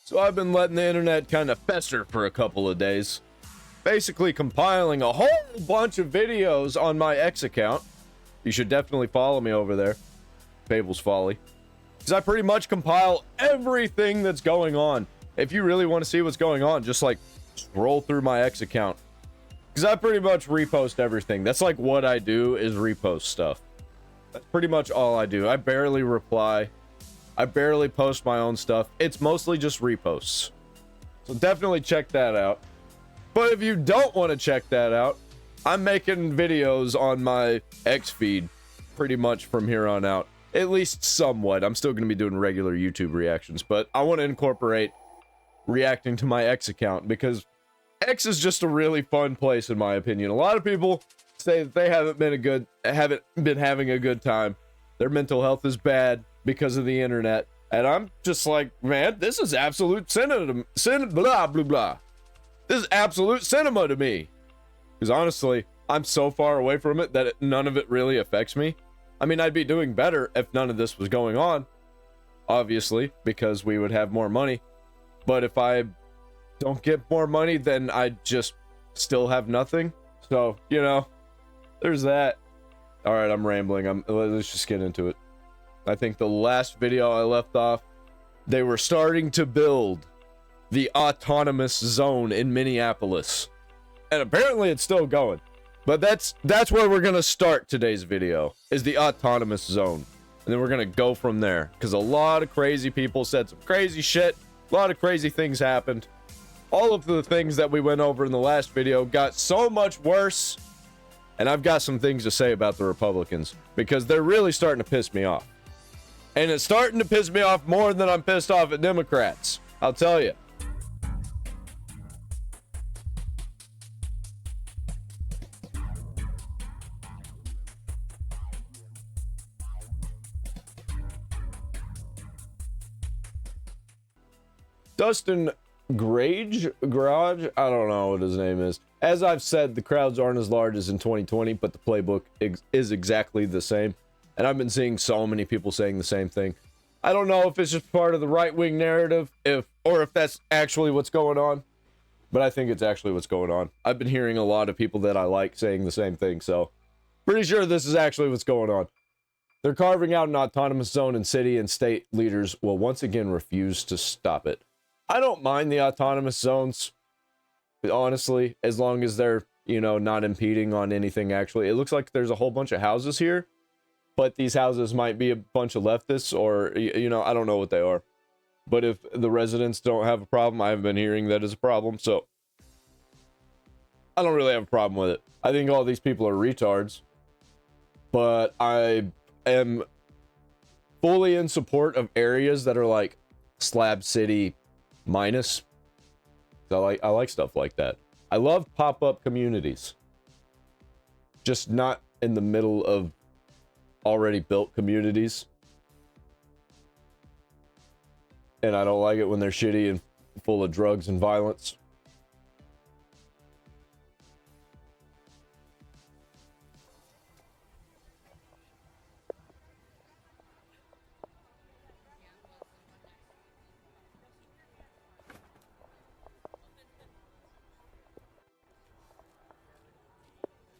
So I've been letting the internet kind of fester for a couple of days, basically compiling a whole bunch of videos on my X account. You should definitely follow me over there, Fable's Folly, because I pretty much compile everything that's going on. If you really want to see what's going on, just like scroll through my X account, because I pretty much repost everything. That's like what I do, is repost stuff. That's pretty much all I do. I barely reply. I barely post my own stuff. It's mostly just reposts. So definitely check that out. But if you don't want to check that out, I'm making videos on my X feed pretty much from here on out. At least somewhat. I'm still going to be doing regular YouTube reactions, but I want to incorporate reacting to my X account because X is just a really fun place in my opinion. A lot of people say that they haven't been having a good time. Their mental health is bad because of the internet, and I'm just like, man, this is absolute cinema, blah blah blah. This is absolute cinema to me, because honestly, I'm so far away from it that none of it really affects me. I mean, I'd be doing better if none of this was going on, obviously, because we would have more money. But if I don't get more money, then I just still have nothing. So, you know, there's that. All right, I'm rambling. Let's just get into it. I think the last video I left off, they were starting to build the autonomous zone in Minneapolis. And apparently it's still going. But that's where we're going to start today's video, is the autonomous zone. And then we're going to go from there, because a lot of crazy people said some crazy shit. A lot of crazy things happened. All of the things that we went over in the last video got so much worse. And I've got some things to say about the Republicans, because they're really starting to piss me off. And it's starting to piss me off more than I'm pissed off at Democrats. I'll tell you. Dustin Garage, I don't know what his name is. As I've said, the crowds aren't as large as in 2020, but the playbook is exactly the same. And I've been seeing so many people saying the same thing. I don't know if it's just part of the right-wing narrative, or if that's actually what's going on. But I think it's actually what's going on. I've been hearing a lot of people that I like saying the same thing, so pretty sure this is actually what's going on. They're carving out an autonomous zone, and city and state leaders will once again refuse to stop it. I don't mind the autonomous zones, honestly, as long as they're, you know, not impeding on anything actually. It looks like there's a whole bunch of houses here, but these houses might be a bunch of leftists, or, you know, I don't know what they are. But if the residents don't have a problem, I haven't been hearing that is a problem, so I don't really have a problem with it. I think all these people are retards, but I am fully in support of areas that are like Slab City minus. I like stuff like that. I love pop-up communities, just not in the middle of already built communities. And I don't like it when they're shitty and full of drugs and violence.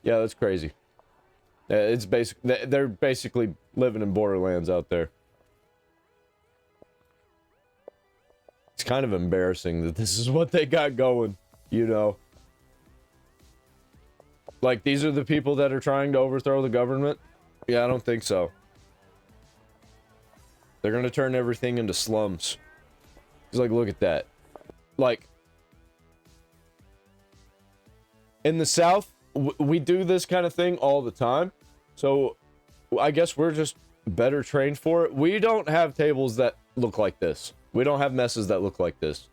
Yeah, that's crazy. It's they're basically living in Borderlands out there. It's kind of embarrassing that this is what they got going, you know. Like, these are the people that are trying to overthrow the government? Yeah, I don't think so. They're gonna turn everything into slums. It's like, look at that. Like, in the South, we do this kind of thing all the time. So, I guess we're just better trained for it. We don't have tables that look like this. We don't have messes that look like this.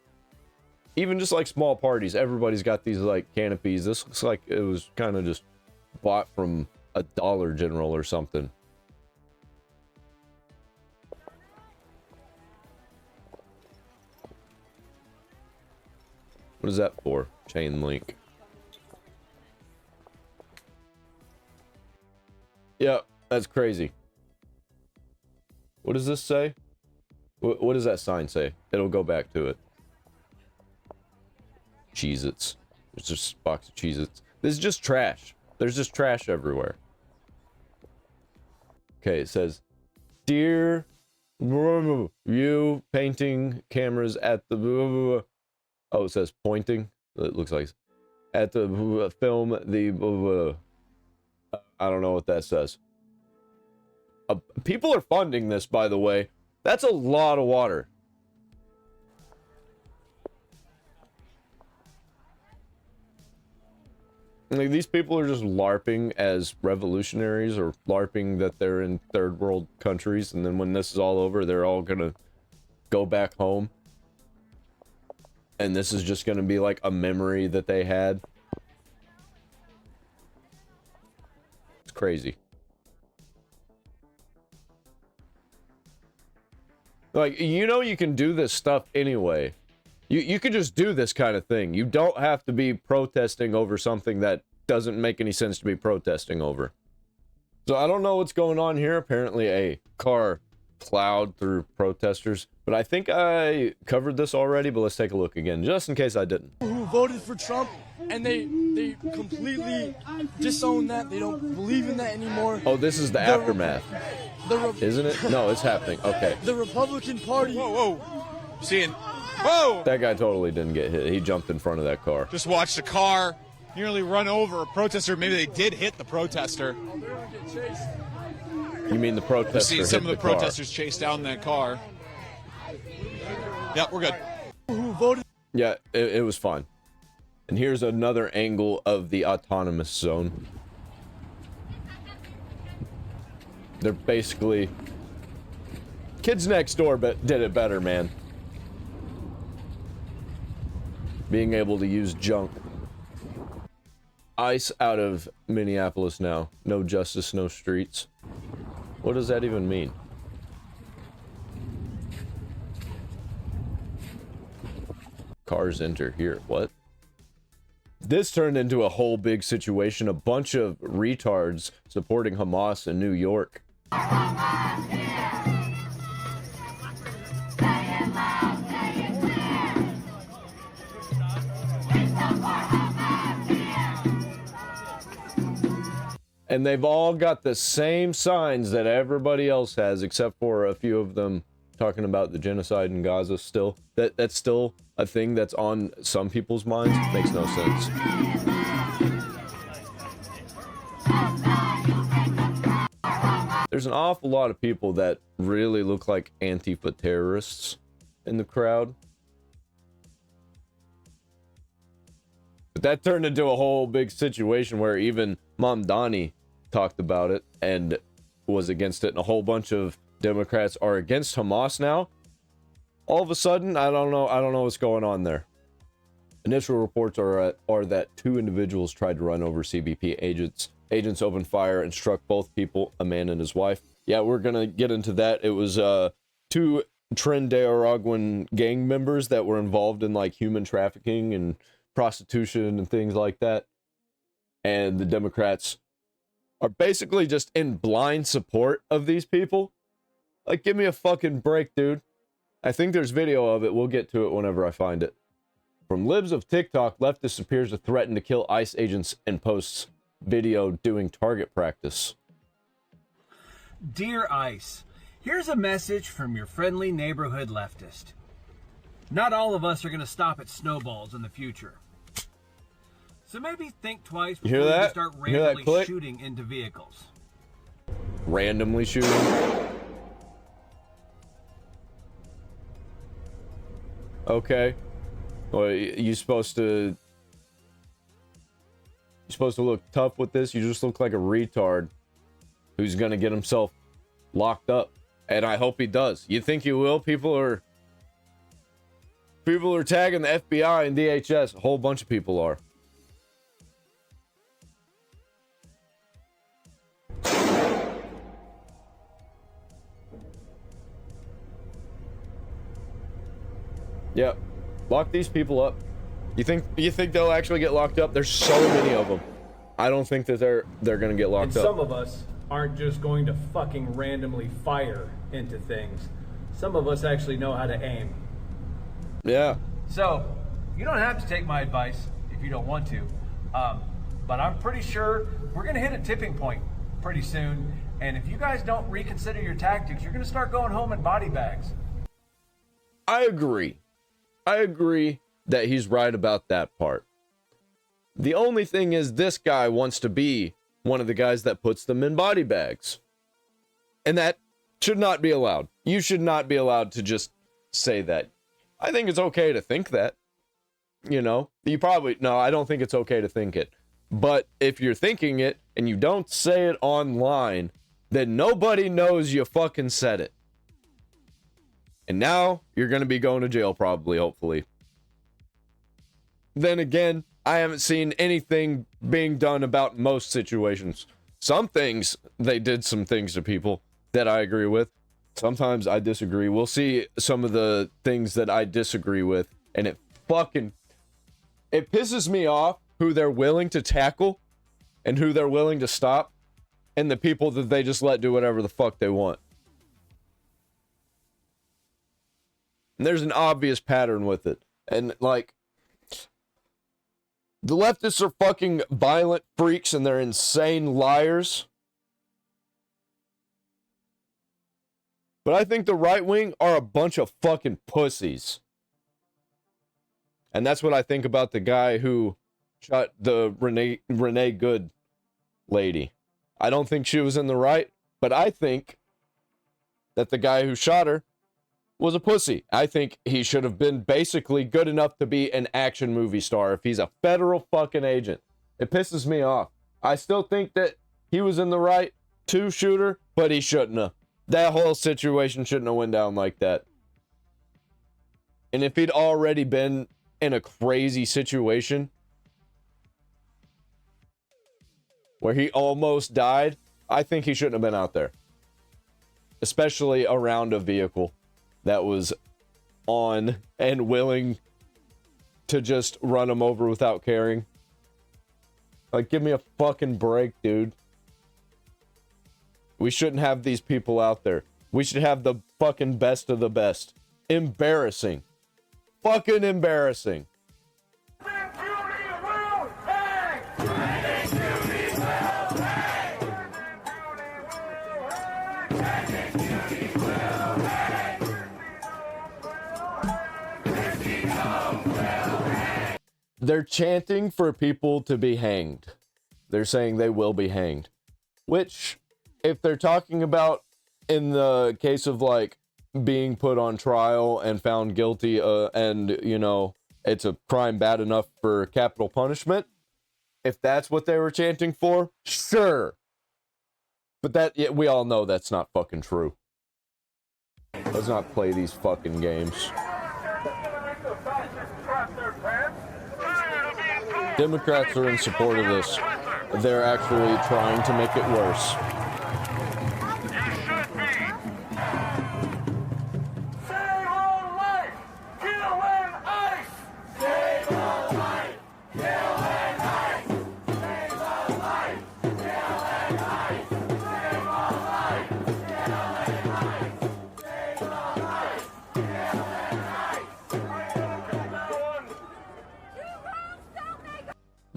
Even just like small parties, everybody's got these like canopies. This looks like it was kind of just bought from a Dollar General or something. What is that for? Chain link. Yeah, that's crazy. What does this say? What does that sign say? It'll go back to it. Cheez-Its. There's just a box of Cheez-Its. This is just trash. There's just trash everywhere. Okay, it says, "Dear you painting cameras at the..." Oh, it says pointing. It looks like at the film the... I don't know what that says. People are funding this, by the way. That's a lot of water. Like, these people are just LARPing as revolutionaries, or LARPing that they're in third world countries, and then when this is all over, they're all gonna go back home. And this is just gonna be like a memory that they had. It's crazy. Like, you know, you can do this stuff anyway. You could just do this kind of thing. You don't have to be protesting over something that doesn't make any sense to be protesting over. So I don't know what's going on here. Apparently a car plowed through protesters. But I think I covered this already, but let's take a look again, just in case I didn't. Who voted for Trump, and they completely disown that. They don't believe in that anymore. Oh, this is the aftermath. Isn't it? No, it's happening. Okay. The Republican Party... Whoa, whoa. Seeing... Whoa! That guy totally didn't get hit. He jumped in front of that car. Just watched a car nearly run over a protester. Maybe they did hit the protester. You mean the protester? See some of the protesters chase down that car. Yep, we're good. Who voted? Yeah, it was fun. And here's another angle of the autonomous zone. They're basically kids next door, but did it better, man. Being able to use junk. ICE out of Minneapolis now. No justice, no streets. What does that even mean? Cars enter here. What? This turned into a whole big situation. A bunch of retards supporting Hamas in New York. And they've all got the same signs that everybody else has, except for a few of them talking about the genocide in Gaza still. That's still a thing that's on some people's minds. Makes no sense. There's an awful lot of people that really look like Antifa terrorists in the crowd. But that turned into a whole big situation where even Mamdani talked about it and was against it, and a whole bunch of Democrats are against Hamas now. All of a sudden, I don't know what's going on there. Initial reports are that two individuals tried to run over CBP agents. Agents opened fire and struck both people, a man and his wife. Yeah, we're gonna get into that. It was two Trinidadian gang members that were involved in like human trafficking and prostitution and things like that. And the Democrats are basically just in blind support of these people. Like, give me a fucking break, dude. I think there's video of it. We'll get to it whenever I find it. From libs of TikTok, leftist appears to threaten to kill ICE agents and posts video doing target practice. Dear ICE, here's a message from your friendly neighborhood leftist. Not all of us are going to stop at snowballs in the future. So maybe think twice before you start randomly shooting into vehicles. Randomly shooting? Okay. Well, you're supposed to look tough with this. You just look like a retard who's gonna get himself locked up. And I hope he does. You think you will? People are tagging the FBI and DHS. A whole bunch of people are. Yep. Lock these people up. You think they'll actually get locked up? There's so many of them. I don't think that they're gonna get locked up. Some of us aren't just going to fucking randomly fire into things. Some of us actually know how to aim. Yeah. So, You don't have to take my advice if you don't want to. But I'm pretty sure we're going to hit a tipping point pretty soon. And if you guys don't reconsider your tactics, you're going to start going home in body bags. I agree. I agree that he's right about that part. The only thing is this guy wants to be one of the guys that puts them in body bags. And that should not be allowed. You should not be allowed to just say that. I think it's okay to think that. You know, no, I don't think it's okay to think it. But if you're thinking it and you don't say it online, then nobody knows you fucking said it. And now you're going to be going to jail probably, hopefully. Then again, I haven't seen anything being done about most situations. Some things, they did some things to people that I agree with. Sometimes I disagree. We'll see some of the things that I disagree with. And it pisses me off who they're willing to tackle and who they're willing to stop, and the people that they just let do whatever the fuck they want. And there's an obvious pattern with it. And, like, the leftists are fucking violent freaks and they're insane liars. But I think the right wing are a bunch of fucking pussies. And that's what I think about the guy who shot the Renee Good lady. I don't think she was in the right, but I think that the guy who shot her was a pussy. I think he should have been basically good enough to be an action movie star if he's a federal fucking agent. It pisses me off. I still think that he was in the right to shoot her, but he shouldn't have. That whole situation shouldn't have went down like that. And if he'd already been in a crazy situation where he almost died, I think he shouldn't have been out there. Especially around a vehicle that was on and willing to just run him over without caring. Like, give me a fucking break, dude. We shouldn't have these people out there. We should have the fucking best of the best. Embarrassing. Fucking embarrassing. They're chanting for people to be hanged. They're saying they will be hanged. Which, if they're talking about in the case of, like, being put on trial and found guilty, and, you know, it's a crime bad enough for capital punishment, if that's what they were chanting for, sure. But that, we all know that's not fucking true. Let's not play these fucking games. Democrats are in support of this. They're actually trying to make it worse.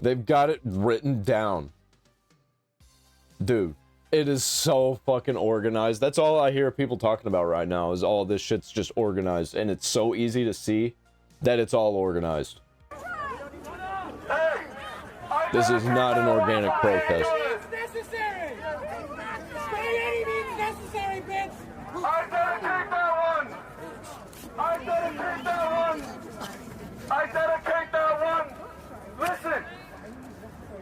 They've got it written down. Dude, it is so fucking organized. That's all I hear people talking about right now, is all this shit's just organized. And it's so easy to see that it's all organized. This is not an organic protest. I dedicate that one. Listen.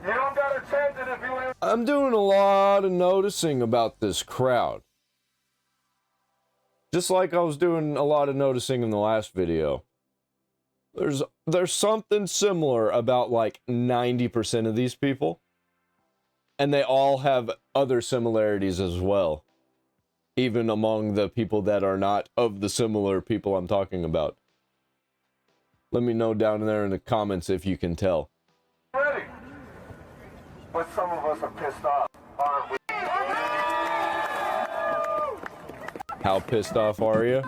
You don't gotta chant it if you ain't. I'm doing a lot of noticing about this crowd. Just like I was doing a lot of noticing in the last video. There's something similar about like 90% of these people. And they all have other similarities as well. Even among the people that are not of the similar people I'm talking about. Let me know down there in the comments if you can tell. Ready. But some of us are pissed off, aren't we? How pissed off are you?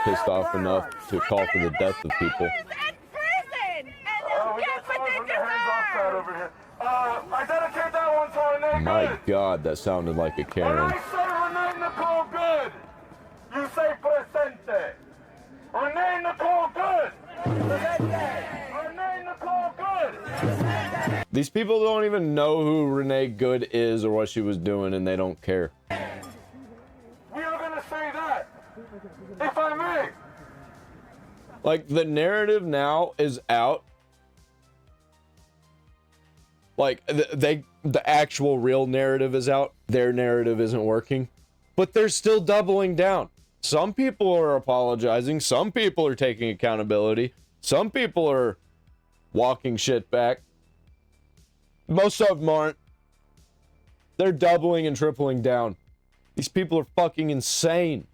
pissed off enough to call for the death of people. We got someone from the hands off side over here. I dedicate that one to Renee My Good. God, that sounded like a When Karen. I say Renee Nicole Good, you say presente. Renee Nicole Good. Presente. Renee Nicole Good. These people don't even know who Renee Good is or what she was doing, and they don't care. We are gonna say that, if I may. Like, the narrative now is out. Like, the actual real narrative is out. Their narrative isn't working. But they're still doubling down. Some people are apologizing. Some people are taking accountability. Some people are walking shit back. Most of them aren't. They're doubling and tripling down. These people are fucking insane.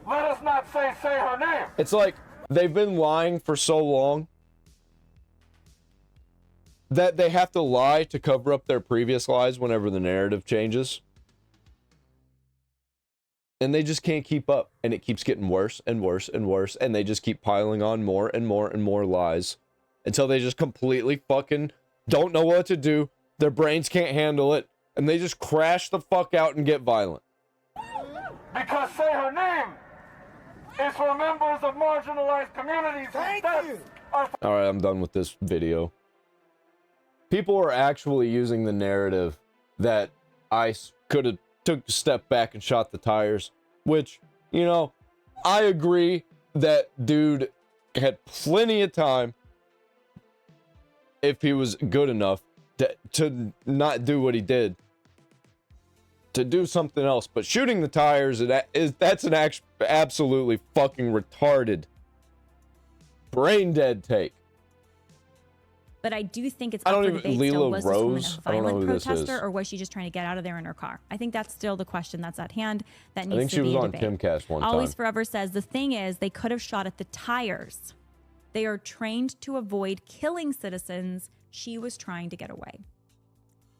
Let us not say her name. It's like they've been lying for so long that they have to lie to cover up their previous lies whenever the narrative changes. And they just can't keep up. And it keeps getting worse and worse and worse. And they just keep piling on more and more and more lies until they just completely fucking don't know what to do. Their brains can't handle it. And they just crash the fuck out and get violent. Because say her name is for members of marginalized communities. Thank you. Alright, I'm done with this video. People are actually using the narrative that ICE could have took a step back and shot the tires, which, you know, I agree that dude had plenty of time, if he was good enough, to not do what he did, to do something else. But shooting the tires, that's an absolutely fucking retarded, brain dead take. But I do think it's I up don't for even- debate Lila still. Was this woman Rose? a I don't know violent who this protester, is. or was she just trying to get out of there in her car? I think that's still the question that's at hand. That I needs think to she be was a on debate. Timcast one Always time. Forever says the thing is they could have shot at the tires. They are trained to avoid killing citizens. She was trying to get away.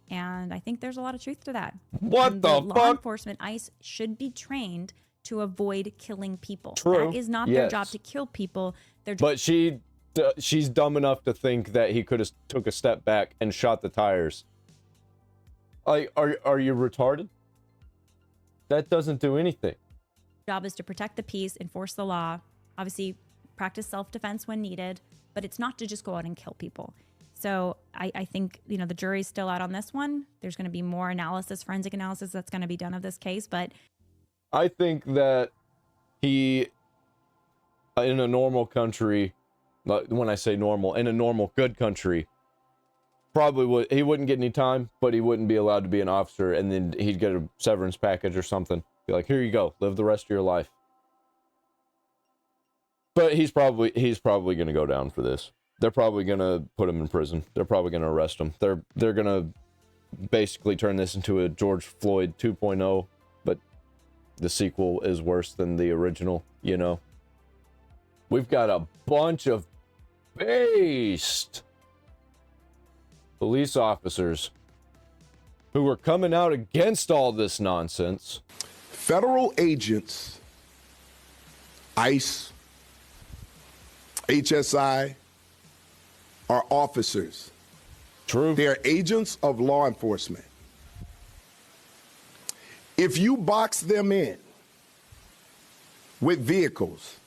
And I think there's a lot of truth to that. What And the law fuck? enforcement, ICE, should be trained to avoid killing people. True. That is not their Yes. job to kill people. Their But she's dumb enough to think that he could have took a step back and shot the tires. Like, are you retarded? That doesn't do anything. job is to protect the peace, enforce the law, obviously practice self-defense when needed, but it's not to just go out and kill people. So I think, you know, the jury's still out on this one. There's going to be more analysis, forensic analysis that's going to be done of this case, but I think that he, in a normal country, when I say normal, in a normal, good country, probably he wouldn't get any time, but he wouldn't be allowed to be an officer, and then he'd get a severance package or something. Be like, here you go, live the rest of your life. But he's probably going to go down for this. They're probably going to put him in prison. They're probably going to arrest him. They're going to basically turn this into a George Floyd 2.0, but the sequel is worse than the original, you know. We've got a bunch of based police officers who are coming out against all this nonsense. Federal agents, ICE, HSI, are officers. True. They're agents of law enforcement. If you box them in with vehicles,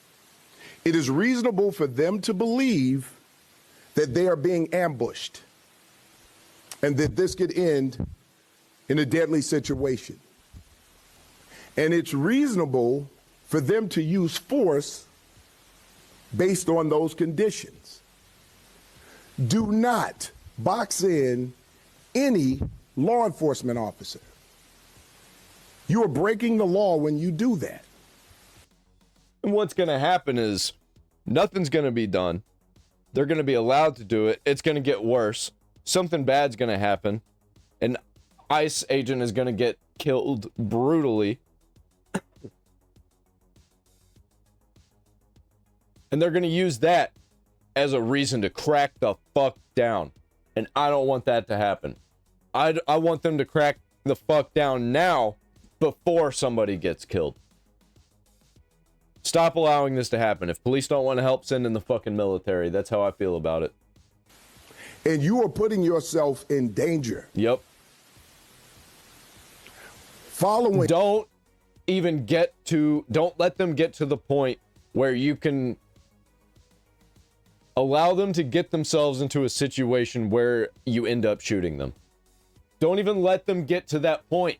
it is reasonable for them to believe that they are being ambushed and that this could end in a deadly situation. And it's reasonable for them to use force based on those conditions. Do not box in any law enforcement officer. You are breaking the law when you do that. And what's going to happen is nothing's going to be done. They're going to be allowed to do it. It's going to get worse. Something bad's going to happen. An ICE agent is going to get killed brutally. And they're going to use that as a reason to crack the fuck down. And I don't want that to happen. I want them to crack the fuck down now before somebody gets killed. Stop allowing this to happen. If police don't want to help, send in the fucking military. That's how I feel about it. And you are putting yourself in danger. Yep. Following. Don't let them get to the point where you can allow them to get themselves into a situation where you end up shooting them. Don't even let them get to that point.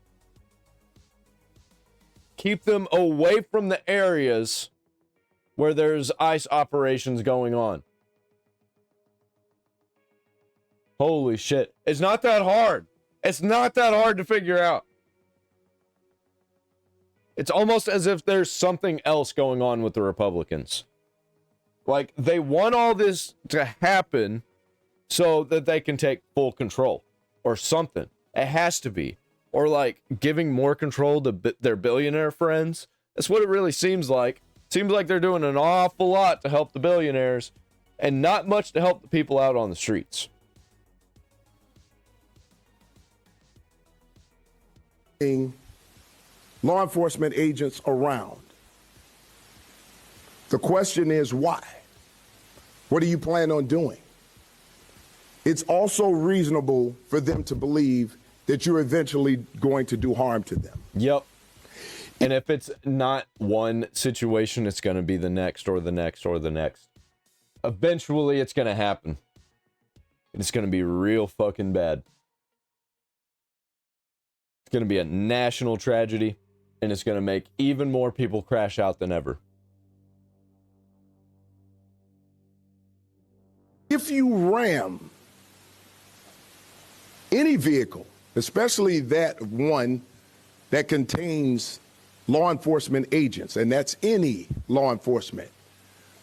Keep them away from the areas where there's ICE operations going on. Holy shit. It's not that hard. It's not that hard to figure out. It's almost as if there's something else going on with the Republicans. Like, they want all this to happen so that they can take full control. Or something. It has to be. Or like giving more control to their billionaire friends. That's what it really seems like. Seems like they're doing an awful lot to help the billionaires and not much to help the people out on the streets. Law enforcement agents around. The question is why? What do you plan on doing? It's also reasonable for them to believe that you're eventually going to do harm to them. Yep. And if it's not one situation, it's going to be the next or the next or the next. Eventually, it's going to happen. It's going to be real fucking bad. It's going to be a national tragedy, and it's going to make even more people crash out than ever. If you ram any vehicle, especially that one that contains law enforcement agents, and that's any law enforcement,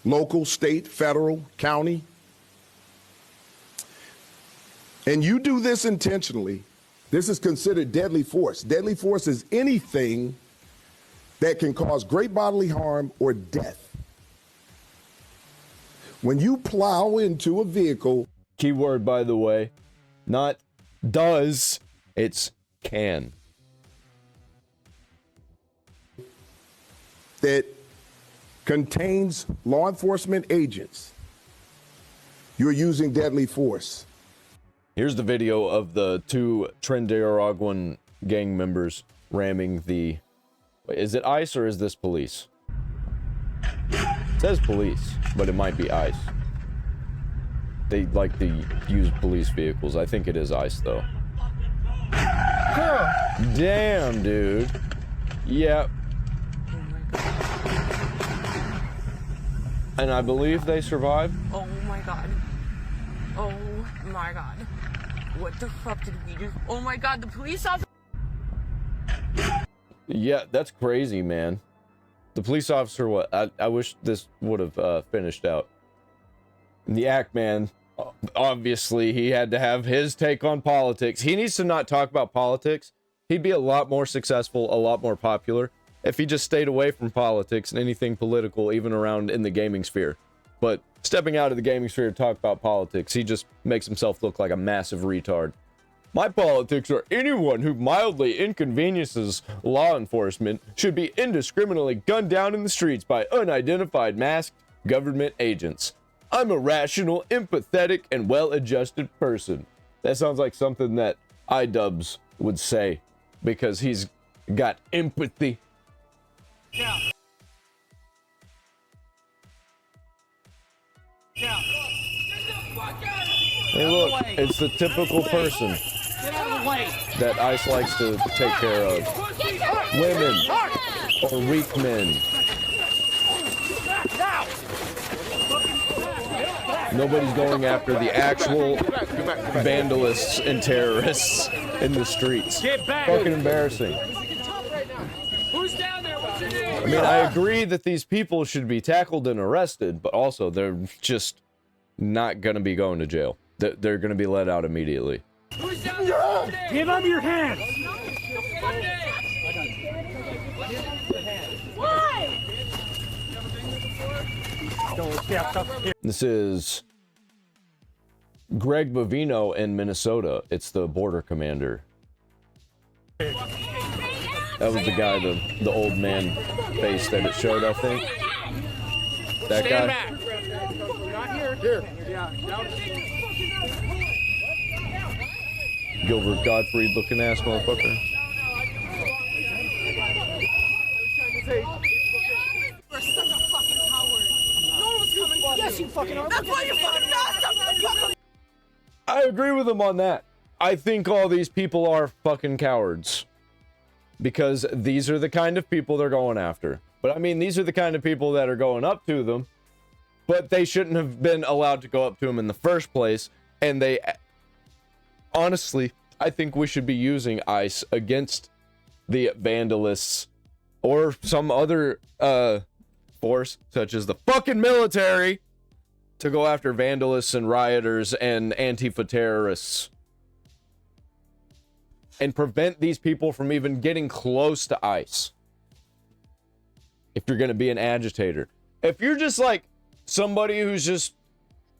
local, state, federal, county, and you do this intentionally, this is considered deadly force. Deadly force is anything that can cause great bodily harm or death. When you plow into a vehicle... Keyword, by the way, not does, it's can. That contains law enforcement agents, you're using deadly force. Here's the video of the two Trinidadian gang members ramming the... Wait, is it ICE or is this police? It says police, but it might be ICE. They like to use police vehicles. I think it is ICE, though. Girl. Damn, dude. Yep. And I believe they survived. Oh my god. Oh my god. What the fuck did we do? Oh my god, the police officer. Yeah, that's crazy, man. The police officer, what? I wish this would have finished out. And the act man, obviously, he had to have his take on politics. He needs to not talk about politics. He'd be a lot more successful, a lot more popular, if he just stayed away from politics and anything political, even around in the gaming sphere. But stepping out of the gaming sphere to talk about politics, he just makes himself look like a massive retard. My politics are anyone who mildly inconveniences law enforcement should be indiscriminately gunned down in the streets by unidentified masked government agents. I'm a rational, empathetic, and well-adjusted person. That sounds like something that iDubbbz would say, because he's got empathy. Yeah. Yeah. Hey look, it's the typical person that ICE likes to take care of. Women or weak men. Nobody's going after the actual vandalists and terrorists in the streets. Fucking embarrassing. I mean, I agree that these people should be tackled and arrested, but also they're just not going to be going to jail. They're going to be let out immediately. Give up your hands! Why? This is Greg Bovino in Minnesota. It's the border commander. That was the guy, the old man face that it showed, I think. That Stand guy. back. Not here. Here. Yeah. Gilbert Gottfried looking ass motherfucker. You're such a fucking coward. No one was coming for you. Yes, you fucking are. That's why you're fucking fast. I agree with him on that. I think all these people are fucking cowards. Because these are the kind of people they're going after. But I mean, these are the kind of people that are going up to them. But they shouldn't have been allowed to go up to them in the first place. And they... Honestly, I think we should be using ICE against the vandalists. Or some other force, such as the fucking military, to go after vandalists and rioters and Antifa terrorists. And prevent these people from even getting close to ICE. If you're going to be an agitator. If you're just like somebody who's just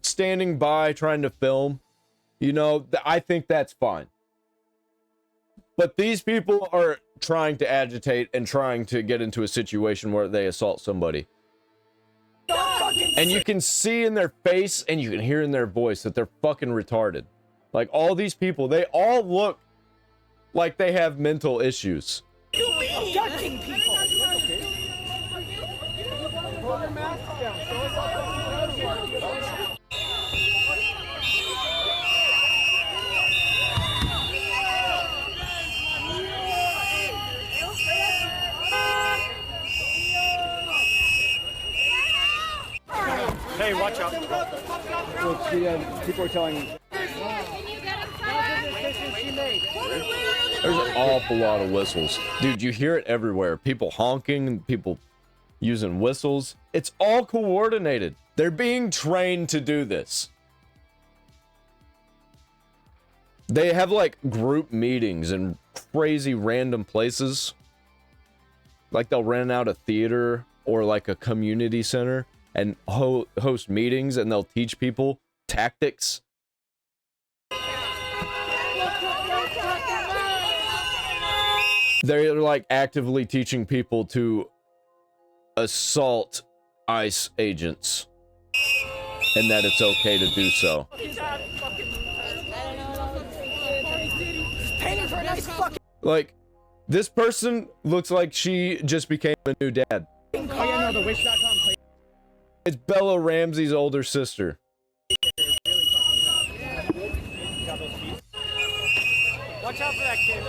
standing by trying to film, you know, I think that's fine. But these people are trying to agitate and trying to get into a situation where they assault somebody. And you can see in their face and you can hear in their voice that they're fucking retarded. Like all these people, they all look like they have mental issues. Abducting people. Hey, watch out. People are telling. There's an awful lot of whistles. Dude, you hear it everywhere. People honking, people using whistles. It's all coordinated. They're being trained to do this. They have like group meetings in crazy random places. Like they'll rent out a theater or like a community center and host meetings, and they'll teach people tactics. They're like actively teaching people to assault ICE agents and that it's okay to do so. Like, this person looks like she just became a new dad. It's Bella Ramsey's older sister. Watch out for that kid.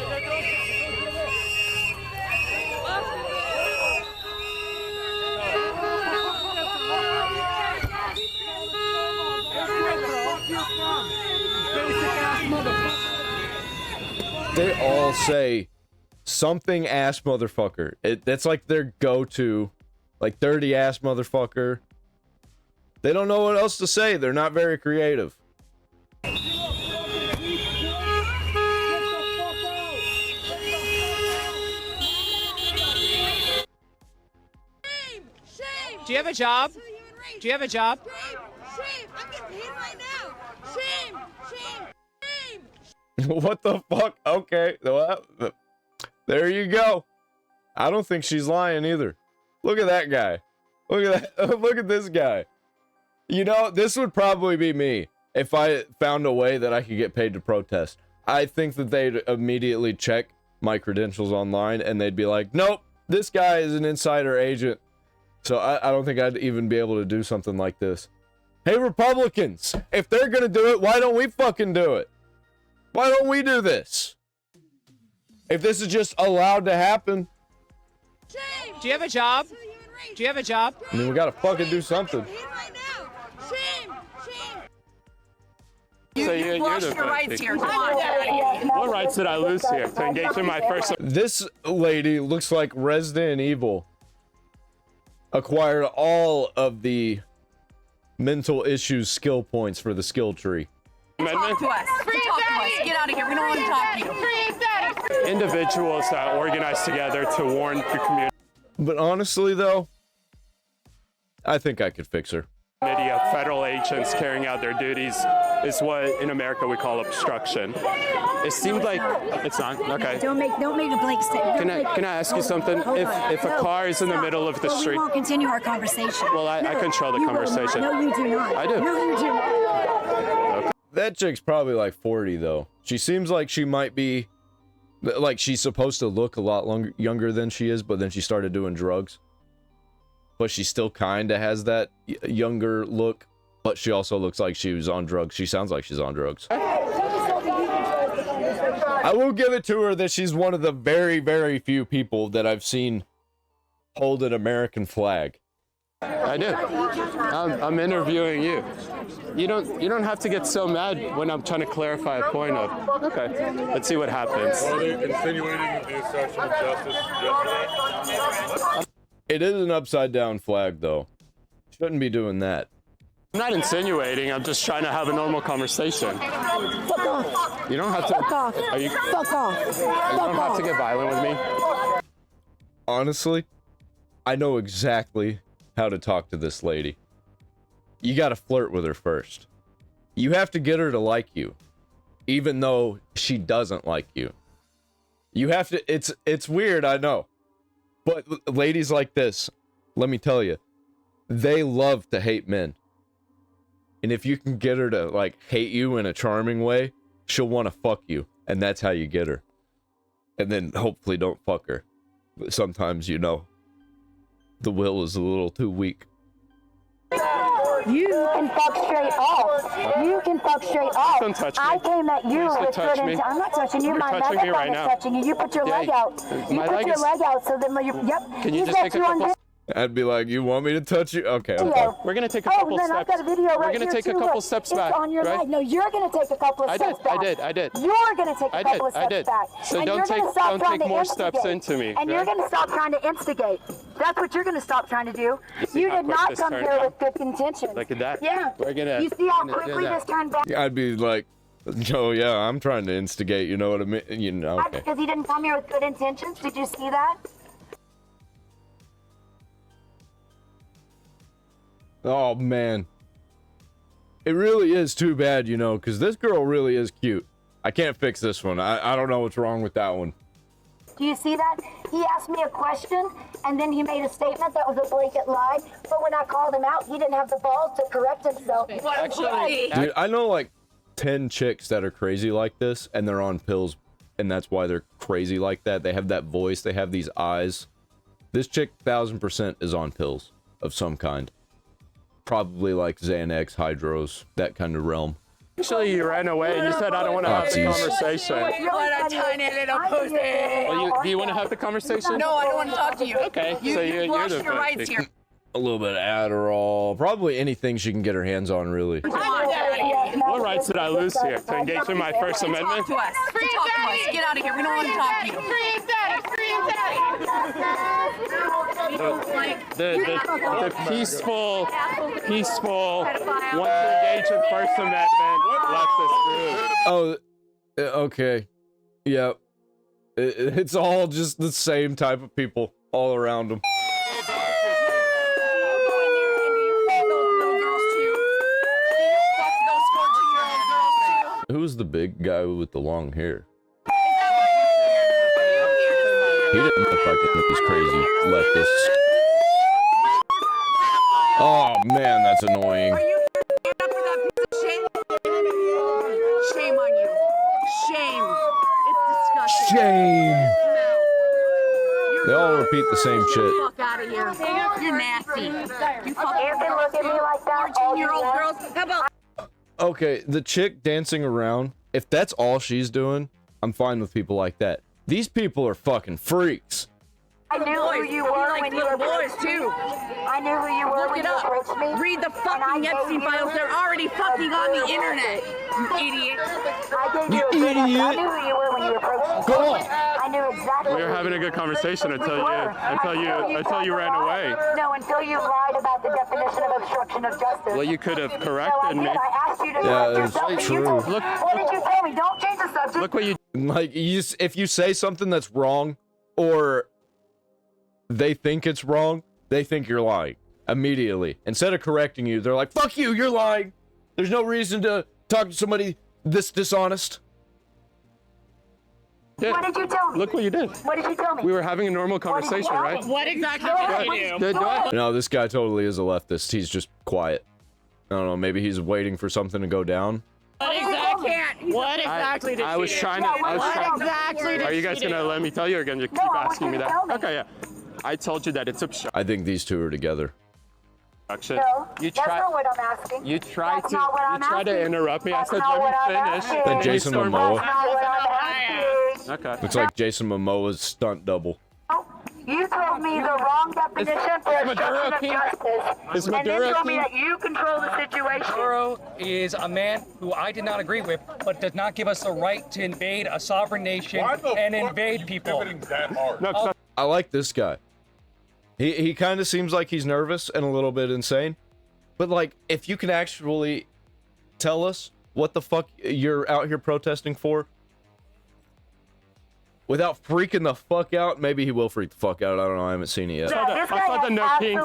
They all say something ass motherfucker. That's like their go-to, like dirty ass motherfucker. They don't know what else to say. They're not very creative. Do you have a job? Do you have a job? Shame! I'm getting paid right now! Shame! Shame! Shame! What the fuck? Okay. Well, there you go. I don't think she's lying either. Look at that guy. Look at that. Look at this guy. You know, this would probably be me if I found a way that I could get paid to protest. I think that they'd immediately check my credentials online and they'd be like, nope, this guy is an insider agent. So I don't think I'd even be able to do something like this. Hey, Republicans, if they're gonna do it, why don't we fucking do it? Why don't we do this? If this is just allowed to happen. Do you have a job? Do you have a job? I mean, we gotta fucking do something. So you've lost your rights here. Come on, Daddy. What rights did I lose here to engage in my first? This lady looks like Resident Evil. Acquired all of the mental issues skill points for the skill tree. Talk to us. Talk to us. Get out of here. We don't want to talk to you. Individuals that organize together to warn the community. But honestly, though, I think I could fix her. Committee of federal agents carrying out their duties is what in America we call obstruction. It seemed like it's not okay. Don't make a blank statement. Can I ask you something? If a car is in the middle of the street, we won't continue our conversation. Well, I control the conversation. No, you do not. I do. No, you do not. Okay. That chick's probably like 40 though. She seems like she might be, like she's supposed to look a lot younger than she is, but then she started doing drugs. But she still kind of has that younger look, but she also looks like she was on drugs. She sounds like she's on drugs. I will give it to her that she's one of the very, very few people that I've seen hold an American flag. I do. I'm interviewing you. You don't have to get so mad when I'm trying to clarify a point of. Okay, let's see what happens. Are they insinuating the obstruction of justice yesterday? It is an upside down flag though. Shouldn't be doing that. I'm not insinuating, I'm just trying to have a normal conversation. Fuck off. You don't have to. Fuck off. Fuck off. You don't have to get violent with me. Honestly, I know exactly how to talk to this lady. You gotta flirt with her first. You have to get her to like you, even though she doesn't like you. You have to, it's weird, I know. But ladies like this, let me tell you, they love to hate men. And if you can get her to, like, hate you in a charming way, she'll want to fuck you. And that's how you get her. And then hopefully don't fuck her. But sometimes, you know, the will is a little too weak. You can fuck straight off. You can fuck straight off. Don't touch me. I came at you with good intent. I'm not touching you. You're My touching me right microphone is now. touching you. You put your leg out. You My put leg your is- leg out so then you. Yep. Can you He's just got take a you on couple? video. I'd be like, you want me to touch you? Okay, okay. We're gonna take a Oh, couple then steps. I've got a video right We're gonna here take a too. couple Look, steps it's back. on your right? leg. No, you're gonna take a couple of steps back. I did. You're gonna take a couple of steps back. So And don't you're gonna take stop trying to more steps instigate. into me. And you're right? gonna stop trying to instigate. That's what you're gonna stop trying to do. See You how did quick not this come turned here out? with good intentions. Look at that. Yeah. We're gonna. You see how gonna do quickly that. this turned back? I'd be like, oh yeah, I'm trying to instigate, you know what I mean? You know, okay. Because he didn't come here with good intentions. Did you see that? Oh man. It really is too bad, you know, because this girl really is cute. I can't fix this one. I don't know what's wrong with that one. Do you see that? He asked me a question, and then he made a statement that was a blanket lie. But when I called him out, he didn't have the balls to correct himself. Dude, I know like 10 chicks that are crazy like this, and they're on pills, and that's why they're crazy like that. They have that voice, they have these eyes. This chick, 1000% is on pills of some kind. Probably like Xanax, Hydros, that kind of realm. Actually, you ran away and you said I don't want to have the conversation. What a tiny little pussy. Well, do you want to have the conversation? No, I don't want to talk to you. Okay, You, so you've you're lost the your rights here. A little bit of Adderall, probably anything she can get her hands on, really. Come on, Daddy. What rights did I lose here? To engage in my First Amendment? Talk to us. Talk to us. Get out of here. We don't want to talk to you. The peaceful, want to engage in First Amendment leftist group. Oh, okay. Yep. It's all just the same type of people all around them. Who's the big guy with the long hair? He didn't look like one of these crazy leftists. Oh man, that's annoying. Are you up for that piece of shit? Shame on you. Shame. It's disgusting. Shame. You're They all repeat the same shit. Fuck out of here. You're nasty. You fucking look at me like that. 14-year-old girls. How about Okay, the chick dancing around, if that's all she's doing, I'm fine with people like that. These people are fucking freaks. I knew who you were when you were boys too. I knew who you were Look when it you up. approached me. Read the fucking Epstein files. They're already fucking on the internet. You idiot. I gave you a good idiot. I knew who you were when you approached me. Go on. I knew exactly. We were having a good conversation until you ran away. No, until you lied about the definition of obstruction of justice. Well, you could have No, I corrected did. me. I asked you to Yeah, correct it's yourself, and you true. told me. Look- What did you tell me? Don't change the subject. Look what you. Like, if you say something that's wrong, or they think it's wrong, they think you're lying. Immediately. Instead of correcting you, they're like, fuck you, you're lying. There's no reason to talk to somebody this dishonest. Yeah. What did you tell me? Look what you did. What did you tell me? We were having a normal conversation, right? What exactly did you do? No, this guy totally is a leftist. He's just quiet. I don't know, maybe he's waiting for something to go down. What exactly did I was she do? trying to. Are you guys gonna let me tell you, or gonna keep asking me that? Okay, yeah. I told you that it's obstruction. I think these two are together. No, that's not what I'm asking. You tried That's to. not what I'm You tried to asking. interrupt me. That's I said not let what me I'm finish. asking. and then you Jason stormed Momoa. off. That's not what I'm asking. Okay. Looks like Jason Momoa's stunt double. You told me the wrong definition for obstruction of justice. And then told me that you control the situation. Maduro is a man who I did not agree with, but does not give us the right to invade a sovereign nation and invade people. I like this guy. He kind of seems like he's nervous and a little bit insane. But like, if you can actually tell us what the fuck you're out here protesting for, without freaking the fuck out, maybe he will freak the fuck out. I don't know. I haven't seen it yet. Yeah, this guy has absolutely nothing.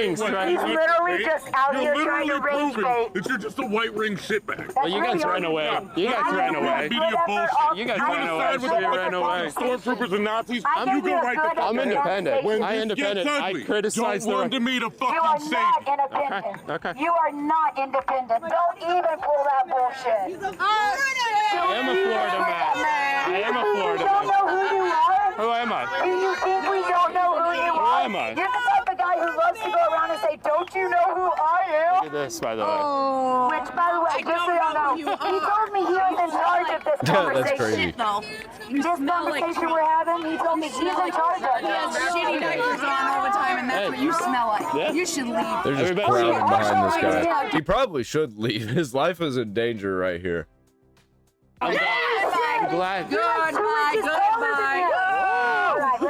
He's literally just out here trying to rage bait. That you're just a white ring shitbag. Well, you guys ran away. You guys ran away. Media bullshit. You guys ran away. You ran away. Stormtroopers and Nazis. You go right the fuck I'm independent. I'm independent. I criticize Don't run to me to You are fucking not save. independent. Okay. You are not independent. Don't even pull that bullshit. I am a Florida man. I am a Florida You don't know man. who you are? Who am I? Do you think we don't know who you are? Who am I? You're the type of guy who loves to go around and say, don't you know who I am? Look at this, by the way. Which, by the way, just so y'all know, he told me he was in charge of this That's conversation. crazy. This conversation we're having, he told me he's in charge of it. He has shitty diapers on all the time, and that's what you smell like. Yeah. You should leave. They're just crowding behind this guy. He probably should leave. His life is in danger right here. I'm glad. Goodbye.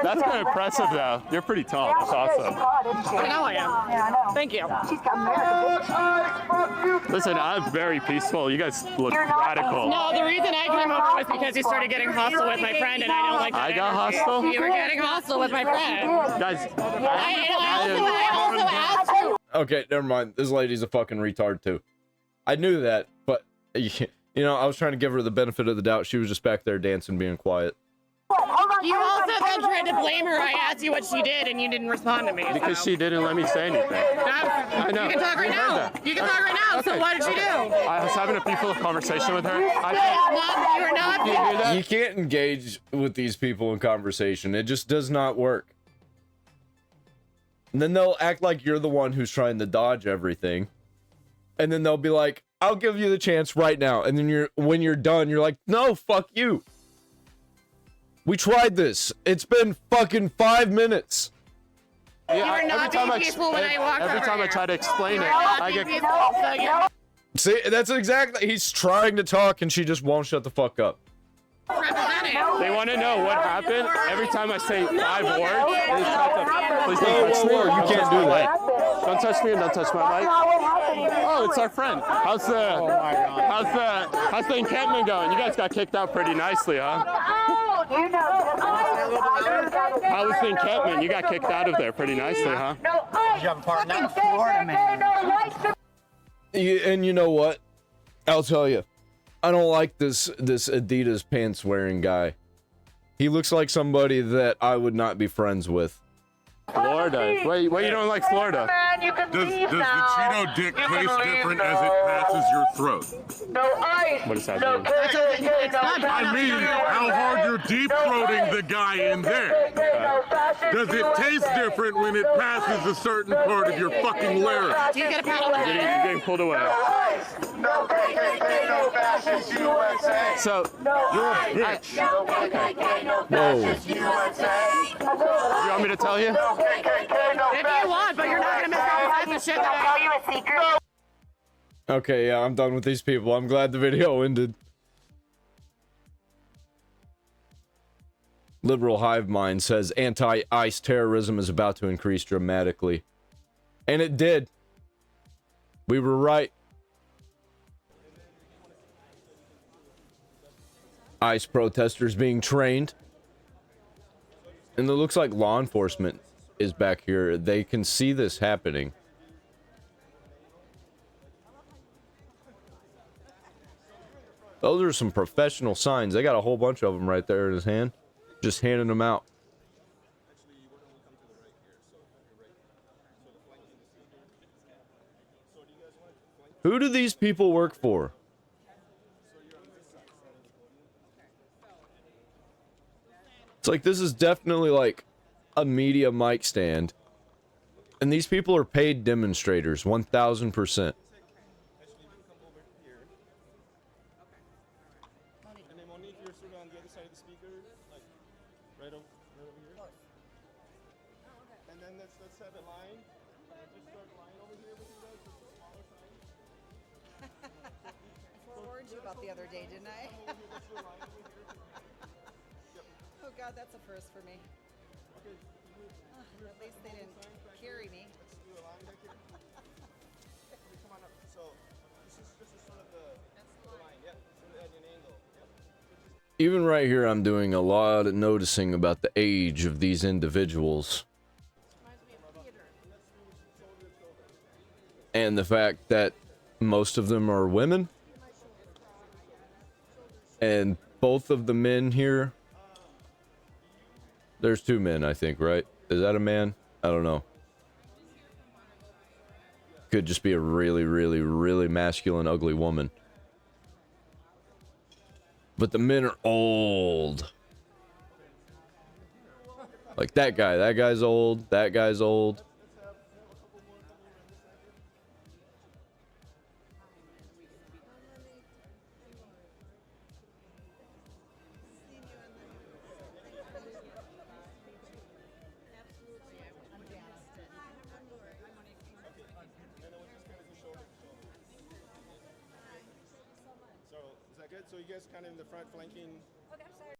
That's kind of impressive, though. You're pretty tall. That's awesome. I know I am. Yeah, I know. Thank you. She's got America. Listen, I'm very peaceful. You guys look radical. No, the reason I came over was because you started getting hostile with my friend, and I don't like that. I got hostile? You were getting hostile with my friend. Guys, I also asked you. Okay, never mind. This lady's a fucking retard too. I knew that, but you know, I was trying to give her the benefit of the doubt. She was just back there dancing, being quiet. You also then tried to blame her. I asked you what she did, and you didn't respond to me. because she didn't let me say anything. I know. You can talk right We heard now. that. You can talk right now. So Okay. what did she do? I was having a peaceful conversation with her. You were not. You hear that? You can't engage with these people in conversation. It just does not work. And then they'll act like you're the one who's trying to dodge everything. And then they'll be like, I'll give you the chance right now. And then when you're done, you're like, no, fuck you. We tried this. It's been fucking 5 minutes. Yeah, You were not being peaceful when I walked every over time I here. try to explain You it, were not I being get. peaceful, so you- See, that's exactly, he's trying to talk and she just won't shut the fuck up. representing. They want to know what happened every time I say 5 words. Please don't touch me. Whoa, you can't do that. Don't touch me and don't touch my mic. Oh, it's our friend. How's the encampment going? You guys got kicked out pretty nicely, huh? How was the encampment? You got kicked out of there pretty nicely, huh? You have a partner? Florida man. And you know what? I'll tell you. I don't like this Adidas pants wearing guy. He looks like somebody that I would not be friends with. Florida. Wait, you don't like Florida? Does the Cheeto dick taste different as it passes your throat? What does that mean? I mean, how hard you're deep throating the guy in there. Does it taste different when it passes a certain part of your fucking larynx? Do you get a pat on the You're head? getting pulled away. No KKK, no fascist USA. So, You're a bitch. No KKK, no fascist USA. you want me to tell you? No KKK, no If you want, but you're not gonna miss out on the shit that I tell you a secret. Okay, yeah, I'm done with these people. I'm glad the video ended. Liberal Hive Mind says anti-ICE terrorism is about to increase dramatically. And it did. We were right. ICE protesters being trained. And it looks like law enforcement is back here, they can see this happening. Those are some professional signs. They got a whole bunch of them right there in his hand. Just handing them out. Who do these people work for? It's like, this is definitely like a media mic stand. And these people are paid demonstrators, 1000%. The other day, didn't I? Oh God, that's a first for me. At least they didn't carry me. Come on up. So this is sort of the line. Yep. At an angle. Yep. Even right here, I'm doing a lot of noticing about the age of these individuals. And the fact that most of them are women. And both of the men here, there's two men, I think, right? Is that a man? I don't know. Could just be a really, really, really masculine, ugly woman. But the men are old. Like that guy. That guy's old. That guy's old. So you guys kind of in the front flanking. Okay, I'm sorry.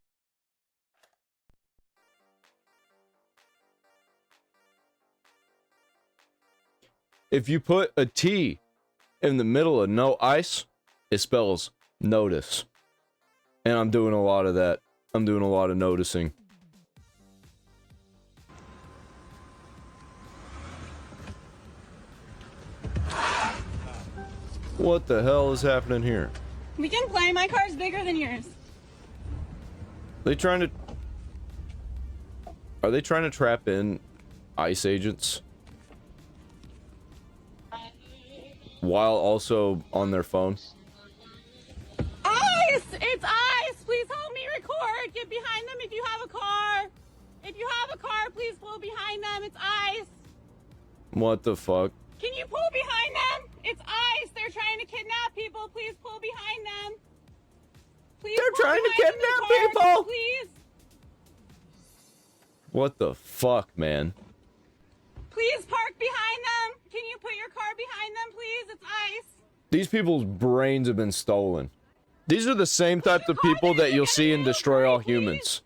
If you put a T in the middle of no ice, it spells notice. And I'm doing a lot of that. I'm doing a lot of noticing. What the hell is happening here? We can play. My car's bigger than yours. Are they trying to trap in ICE agents? While also on their phone? ICE! It's ICE! Please help me record. Get behind them if you have a car. If you have a car, please pull behind them. It's ICE. What the fuck? Can you pull behind them? It's ICE. They're trying to kidnap people. Please pull behind them. Please. They're trying to kidnap people. Please. What the fuck, man? Please park behind them. Can you put your car behind them, please? It's ICE. These people's brains have been stolen. These are the same type of people that you'll see in Destroy All Humans.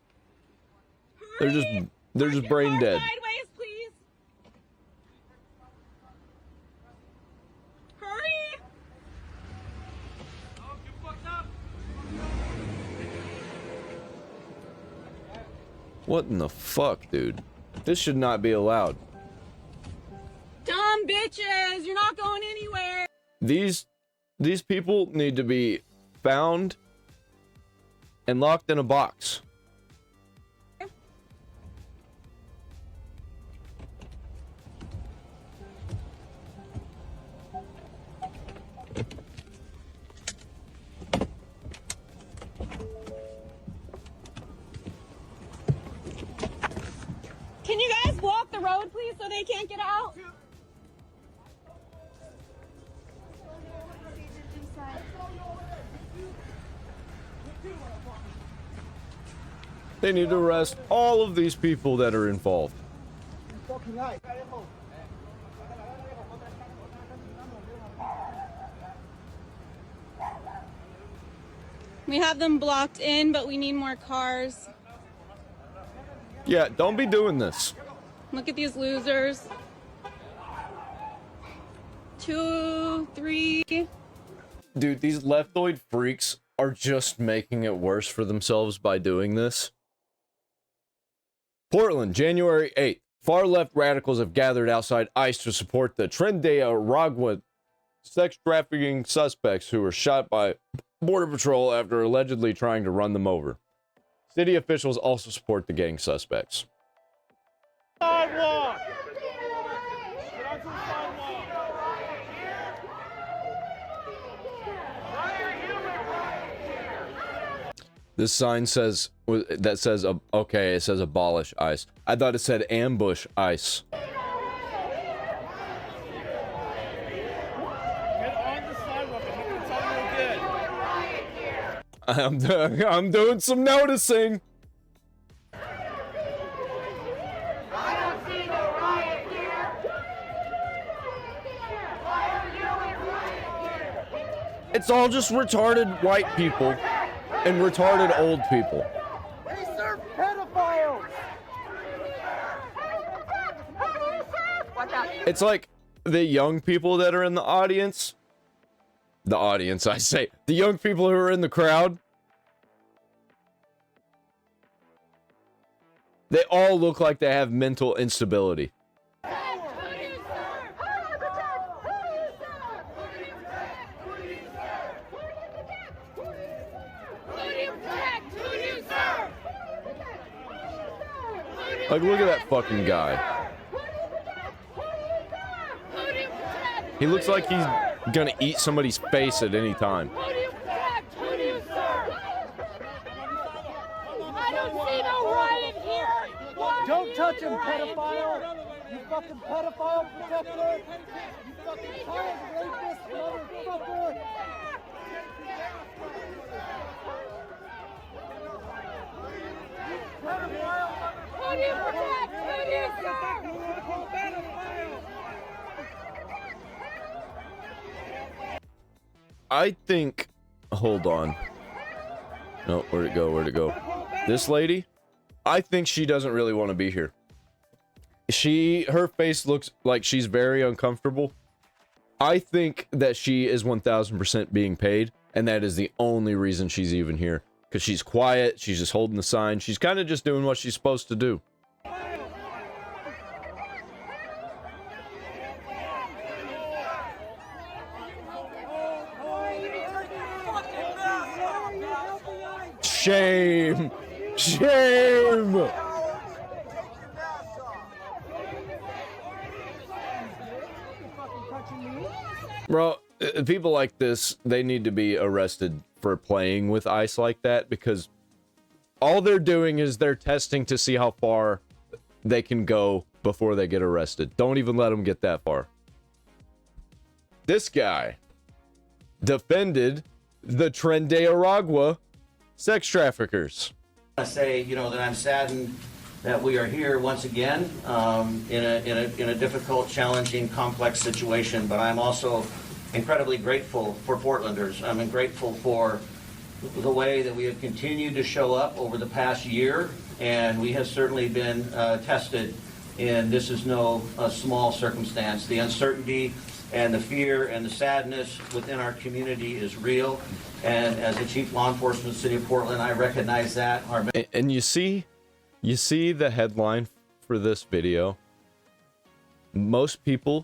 They're just brain dead. Sideways, please. Hurry. Oh, you fucked up. What in the fuck, dude? This should not be allowed. Dumb bitches, you're not going anywhere. These people need to be found and locked in a box. Can you guys block the road, please, so they can't get out? They need to arrest all of these people that are involved. We have them blocked in, but we need more cars. Yeah, don't be doing this. Look at these losers. 2, 3. Dude, these leftoid freaks are just making it worse for themselves by doing this. Portland, January 8th. Far-left radicals have gathered outside ICE to support the Tren de Aragua sex trafficking suspects who were shot by Border Patrol after allegedly trying to run them over. City officials also support the gang suspects. Sidewalk! This sign says, that says, okay, it says abolish ICE. I thought it said ambush ICE. Get on the sidewalk. I'm gonna tell you again. I'm doing some noticing. It's all just retarded white people and retarded old people. They serve pedophiles! It's like the young people that are in the audience. The audience, I say. The young people who are in the crowd. They all look like they have mental instability. Like, look at that fucking guy. He looks like he's gonna eat somebody's face at any time. I don't see no riot here! Don't touch him, pedophile! You fucking pedophile protector! You fucking child rapist motherfucker! Who do you protect? Who do you serve? I think, hold on. No, where'd it go? Where'd it go? This lady, I think she doesn't really want to be here. Her face looks like she's very uncomfortable. I think that she is 1000% being paid, and that is the only reason she's even here. Because she's quiet, she's just holding the sign, she's kind of just doing what she's supposed to do. Shame! Shame! Bro, people like this, they need to be arrested for playing with ice like that, because all they're doing is they're testing to see how far they can go before they get arrested. Don't even let them get that far. This guy defended the Tren de Aragua sex traffickers. I say, you know, that I'm saddened that we are here once again in a difficult, challenging, complex situation. But I'm also incredibly grateful for Portlanders. I'm grateful for the way that we have continued to show up over the past year, and we have certainly been tested. And this is no small circumstance. The uncertainty and the fear and the sadness within our community is real. And as the chief law enforcement of the city of Portland, I recognize that. And you see the headline for this video. Most people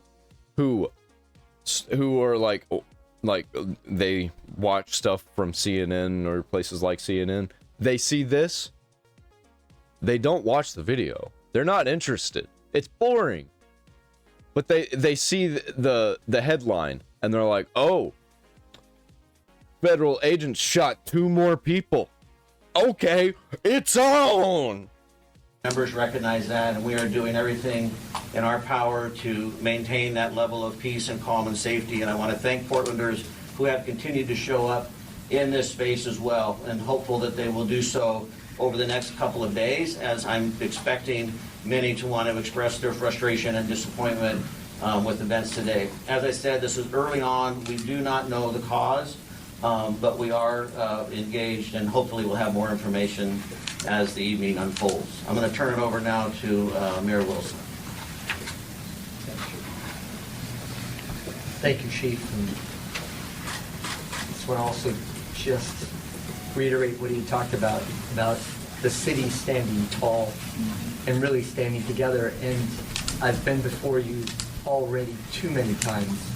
who are like they watch stuff from CNN or places like CNN, they see this, they don't watch the video. They're not interested. It's boring. But they see the headline and they're like, oh, federal agents shot 2 more people. Okay, it's on. Members recognize that, and we are doing everything in our power to maintain that level of peace and calm and safety. And I want to thank Portlanders who have continued to show up in this space as well, and hopeful that they will do so over the next couple of days, as I'm expecting many to want to express their frustration and disappointment with events today. As I said, this is early on. We do not know the cause, but we are engaged, and hopefully we'll have more information as the evening unfolds. I'm going to turn it over now to Mayor Wilson. Thank you, Chief. And I just want to also just reiterate what he talked about the city standing tall and really standing together. And I've been before you already too many times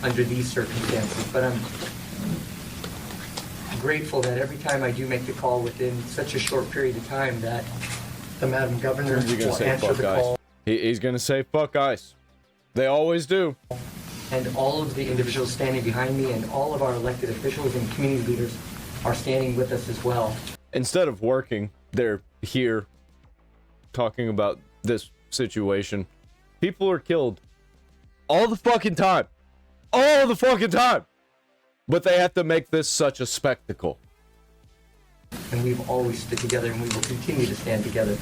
under these circumstances, but I'm grateful that every time I do make the call within such a short period of time that the Madam Governor will answer the call. He's gonna say fuck ICE. They always do. And all of the individuals standing behind me and all of our elected officials and community leaders are standing with us as well. Instead of working, they're here talking about this situation. People are killed all the fucking time. All the fucking time. But they have to make this such a spectacle. And we've always stood together, and we will continue to stand together.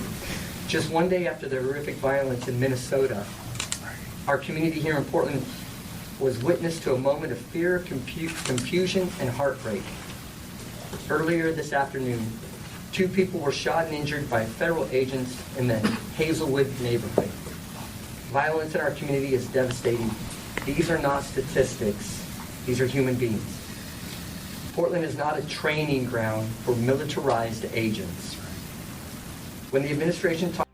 Just one day after the horrific violence in Minnesota, our community here in Portland was witness to a moment of fear, confusion, and heartbreak. Earlier this afternoon, 2 people were shot and injured by federal agents in the Hazelwood neighborhood. Violence in our community is devastating. These are not statistics. These are human beings. Portland is not a training ground for militarized agents. When the administration talks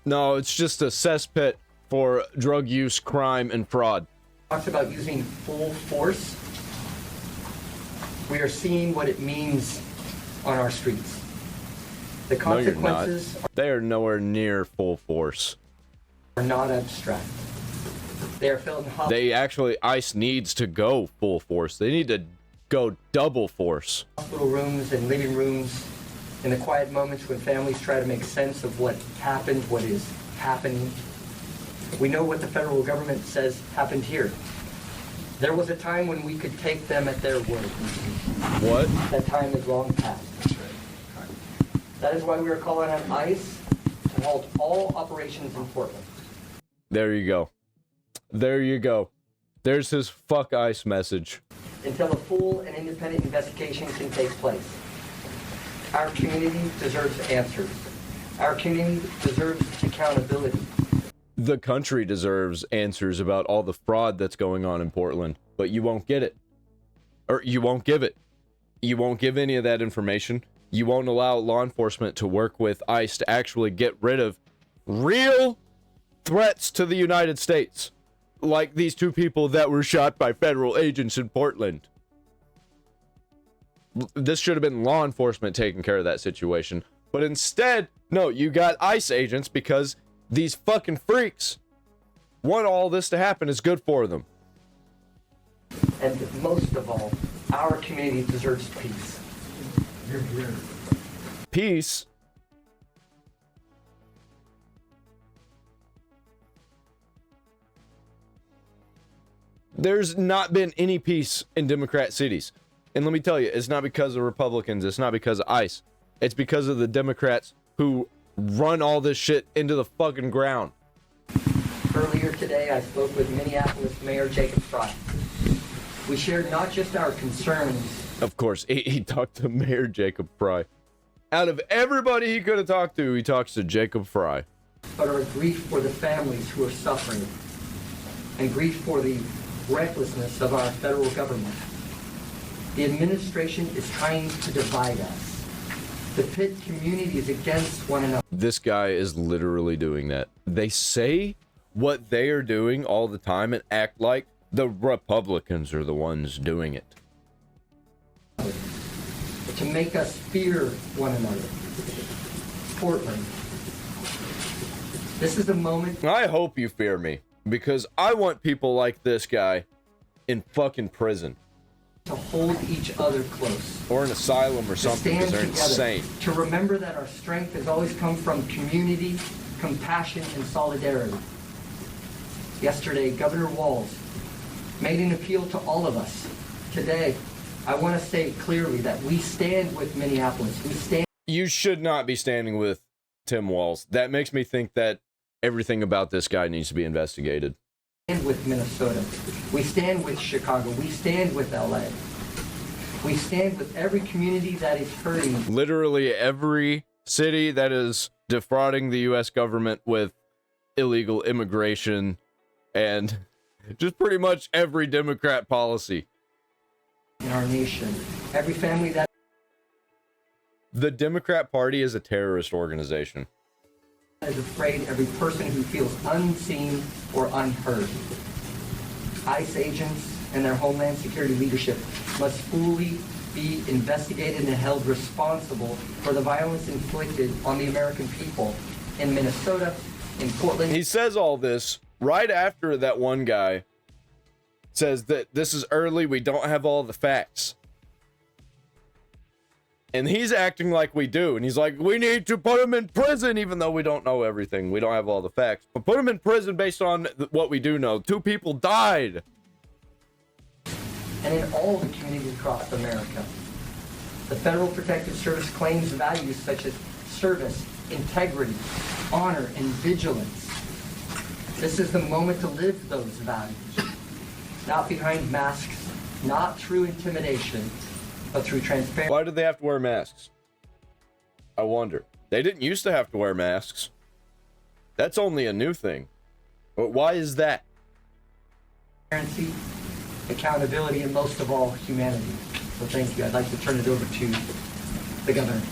No, it's just a cesspit for drug use, crime, and fraud. about using full force, we are seeing what it means on our streets. The consequences They are nowhere near full force. are not abstract. They are felt in ICE needs to go full force. They need to go double force. hospital rooms and living rooms, in the quiet moments when families try to make sense of what happened, what is happening. We know what the federal government says happened here. There was a time when we could take them at their word. What? That time is long past. That is why we are calling on ICE to halt all operations in Portland. There you go. There you go. There's his fuck ICE message. Until a full and independent investigation can take place. Our community deserves answers. Our community deserves accountability. The country deserves answers about all the fraud that's going on in Portland, but you won't get it. Or you won't give it. You won't give any of that information. You won't allow law enforcement to work with ICE to actually get rid of real threats to the United States. Like these 2 people that were shot by federal agents in Portland. This should have been law enforcement taking care of that situation. But instead, no, you got ICE agents because these fucking freaks want all this to happen. Is good for them. And most of all, our community deserves peace. Peace? There's not been any peace in Democrat cities. And let me tell you, it's not because of Republicans. It's not because of ICE. It's because of the Democrats who run all this shit into the fucking ground. Earlier today, I spoke with Minneapolis Mayor Jacob Fry. We shared not just our concerns. Of course, he talked to Mayor Jacob Fry. Out of everybody he could have talked to, he talks to Jacob Fry. But our grief for the families who are suffering and grief for the recklessness of our federal government. The administration is trying to divide us, to pit communities against one another. This guy is literally doing that. They say what they are doing all the time and act like the Republicans are the ones doing it. To make us fear one another. Portland. This is a moment. I hope you fear me, because I want people like this guy in fucking prison. To hold each other close. Or an asylum or something, because they're insane. To remember that our strength has always come from community, compassion, and solidarity. Yesterday, Governor Walz made an appeal to all of us. Today, I want to say clearly that we stand with Minneapolis. We stand. You should not be standing with Tim Walz. That makes me think that everything about this guy needs to be investigated. Stand with Minnesota. We stand with Chicago. We stand with LA. We stand with every community that is hurting. Literally every city that is defrauding the U.S. government with illegal immigration and just pretty much every Democrat policy in our nation. Every family that the Democrat Party is a terrorist organization. Is afraid, every person who feels unseen or unheard. ICE agents and their Homeland Security leadership must fully be investigated and held responsible for the violence inflicted on the American people in Minnesota, in Portland. He says all this right after that one guy says that this is early, we don't have all the facts. And he's acting like we do. And he's like, we need to put him in prison, even though we don't know everything. We don't have all the facts. But put him in prison based on what we do know. 2 people died. And in all the communities across America, the Federal Protective Service claims values such as service, integrity, honor, and vigilance. This is the moment to live those values. Not behind masks, not through intimidation, but through transparency. Why did they have to wear masks? I wonder. They didn't used to have to wear masks. That's only a new thing. But why is that? Transparency, accountability, and most of all, humanity. So thank you. I'd like to turn it over to the governor.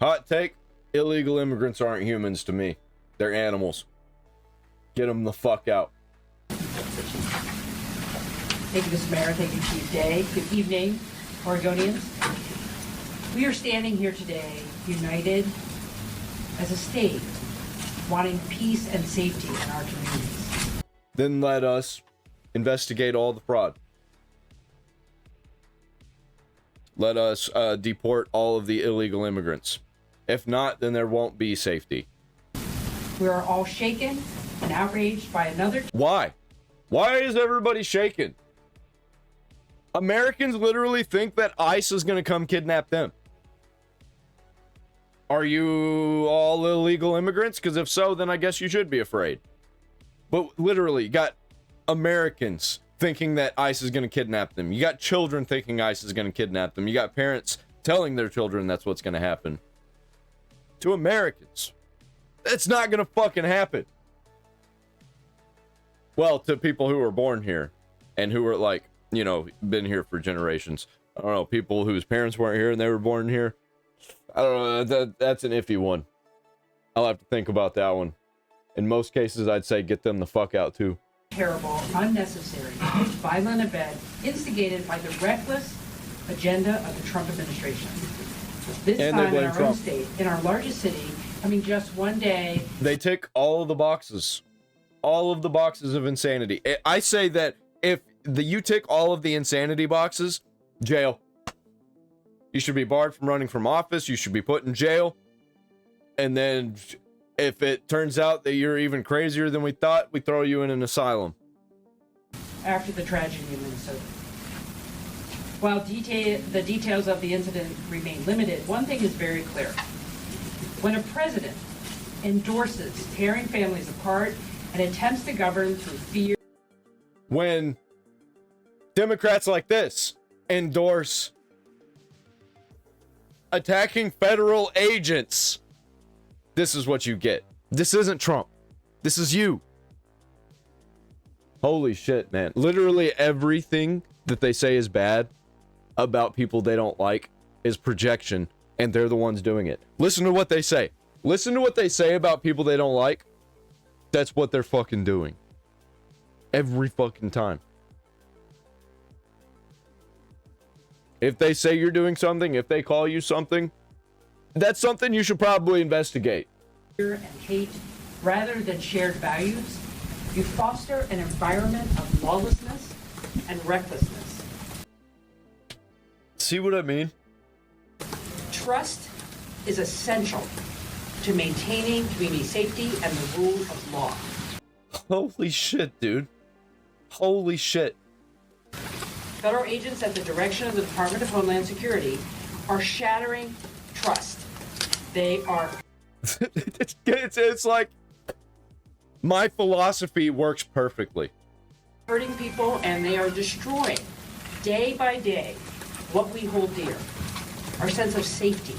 Hot take, illegal immigrants aren't humans to me. They're animals. Get them the fuck out. Thank you, Mr. Mayor. Thank you, Chief Day. Good evening, Oregonians. We are standing here today, united as a state, wanting peace and safety in our communities. Then let us investigate all the fraud. Let us deport all of the illegal immigrants. If not, then there won't be safety. We are all shaken and outraged by another... Why? Why is everybody shaken? Americans literally think that ICE is going to come kidnap them. Are you all illegal immigrants? Because if so, then I guess you should be afraid. But literally, you got Americans thinking that ICE is going to kidnap them. You got children thinking ICE is going to kidnap them. You got parents telling their children that's what's going to happen. To Americans, that's not going to fucking happen. Well, to people who were born here and who were like, you know, been here for generations. I don't know, people whose parents weren't here and they were born here. I don't know, that's an iffy one. I'll have to think about that one. In most cases, I'd say get them the fuck out too. Terrible, unnecessary, violent event instigated by the reckless agenda of the Trump administration. This And time they in blame our Trump. own state, in our largest city, having just one day. They tick all of the boxes. All of the boxes of insanity. I say that if you tick all of the insanity boxes, jail. You should be barred from running from office. You should be put in jail. And then if it turns out that you're even crazier than we thought, we throw you in an asylum. After the tragedy in Minnesota. While the details of the incident remain limited, one thing is very clear. When a president endorses tearing families apart and attempts to govern through fear. When Democrats like this endorse attacking federal agents, this is what you get. This isn't Trump. This is you. Holy shit, man. Literally everything that they say is bad about people they don't like is projection, and they're the ones doing it. Listen to what they say. Listen to what they say about people they don't like. That's what they're fucking doing. Every fucking time. If they say you're doing something, if they call you something, that's something you should probably investigate. Fear and hate rather than shared values, you foster an environment of lawlessness and recklessness. See what I mean? Trust is essential to maintaining community safety and the rule of law. Holy shit, dude. Holy shit. Federal agents at the direction of the Department of Homeland Security are shattering trust. They are... it's like my philosophy works perfectly. Hurting people, and they are destroying day by day what we hold dear. Our sense of safety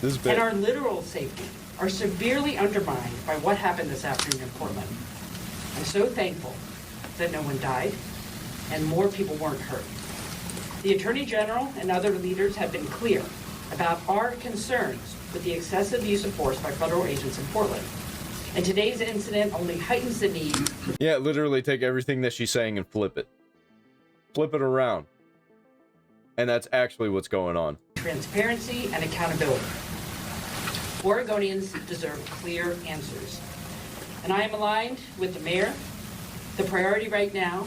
This is big. and our literal safety are severely undermined by what happened this afternoon in Portland. I'm so thankful that no one died and more people weren't hurt. The Attorney General and other leaders have been clear about our concerns with the excessive use of force by federal agents in Portland. And today's incident only heightens the need. Yeah, literally take everything that she's saying and flip it. Flip it around. And that's actually what's going on. Transparency and accountability. Oregonians deserve clear answers. And I am aligned with the mayor. The priority right now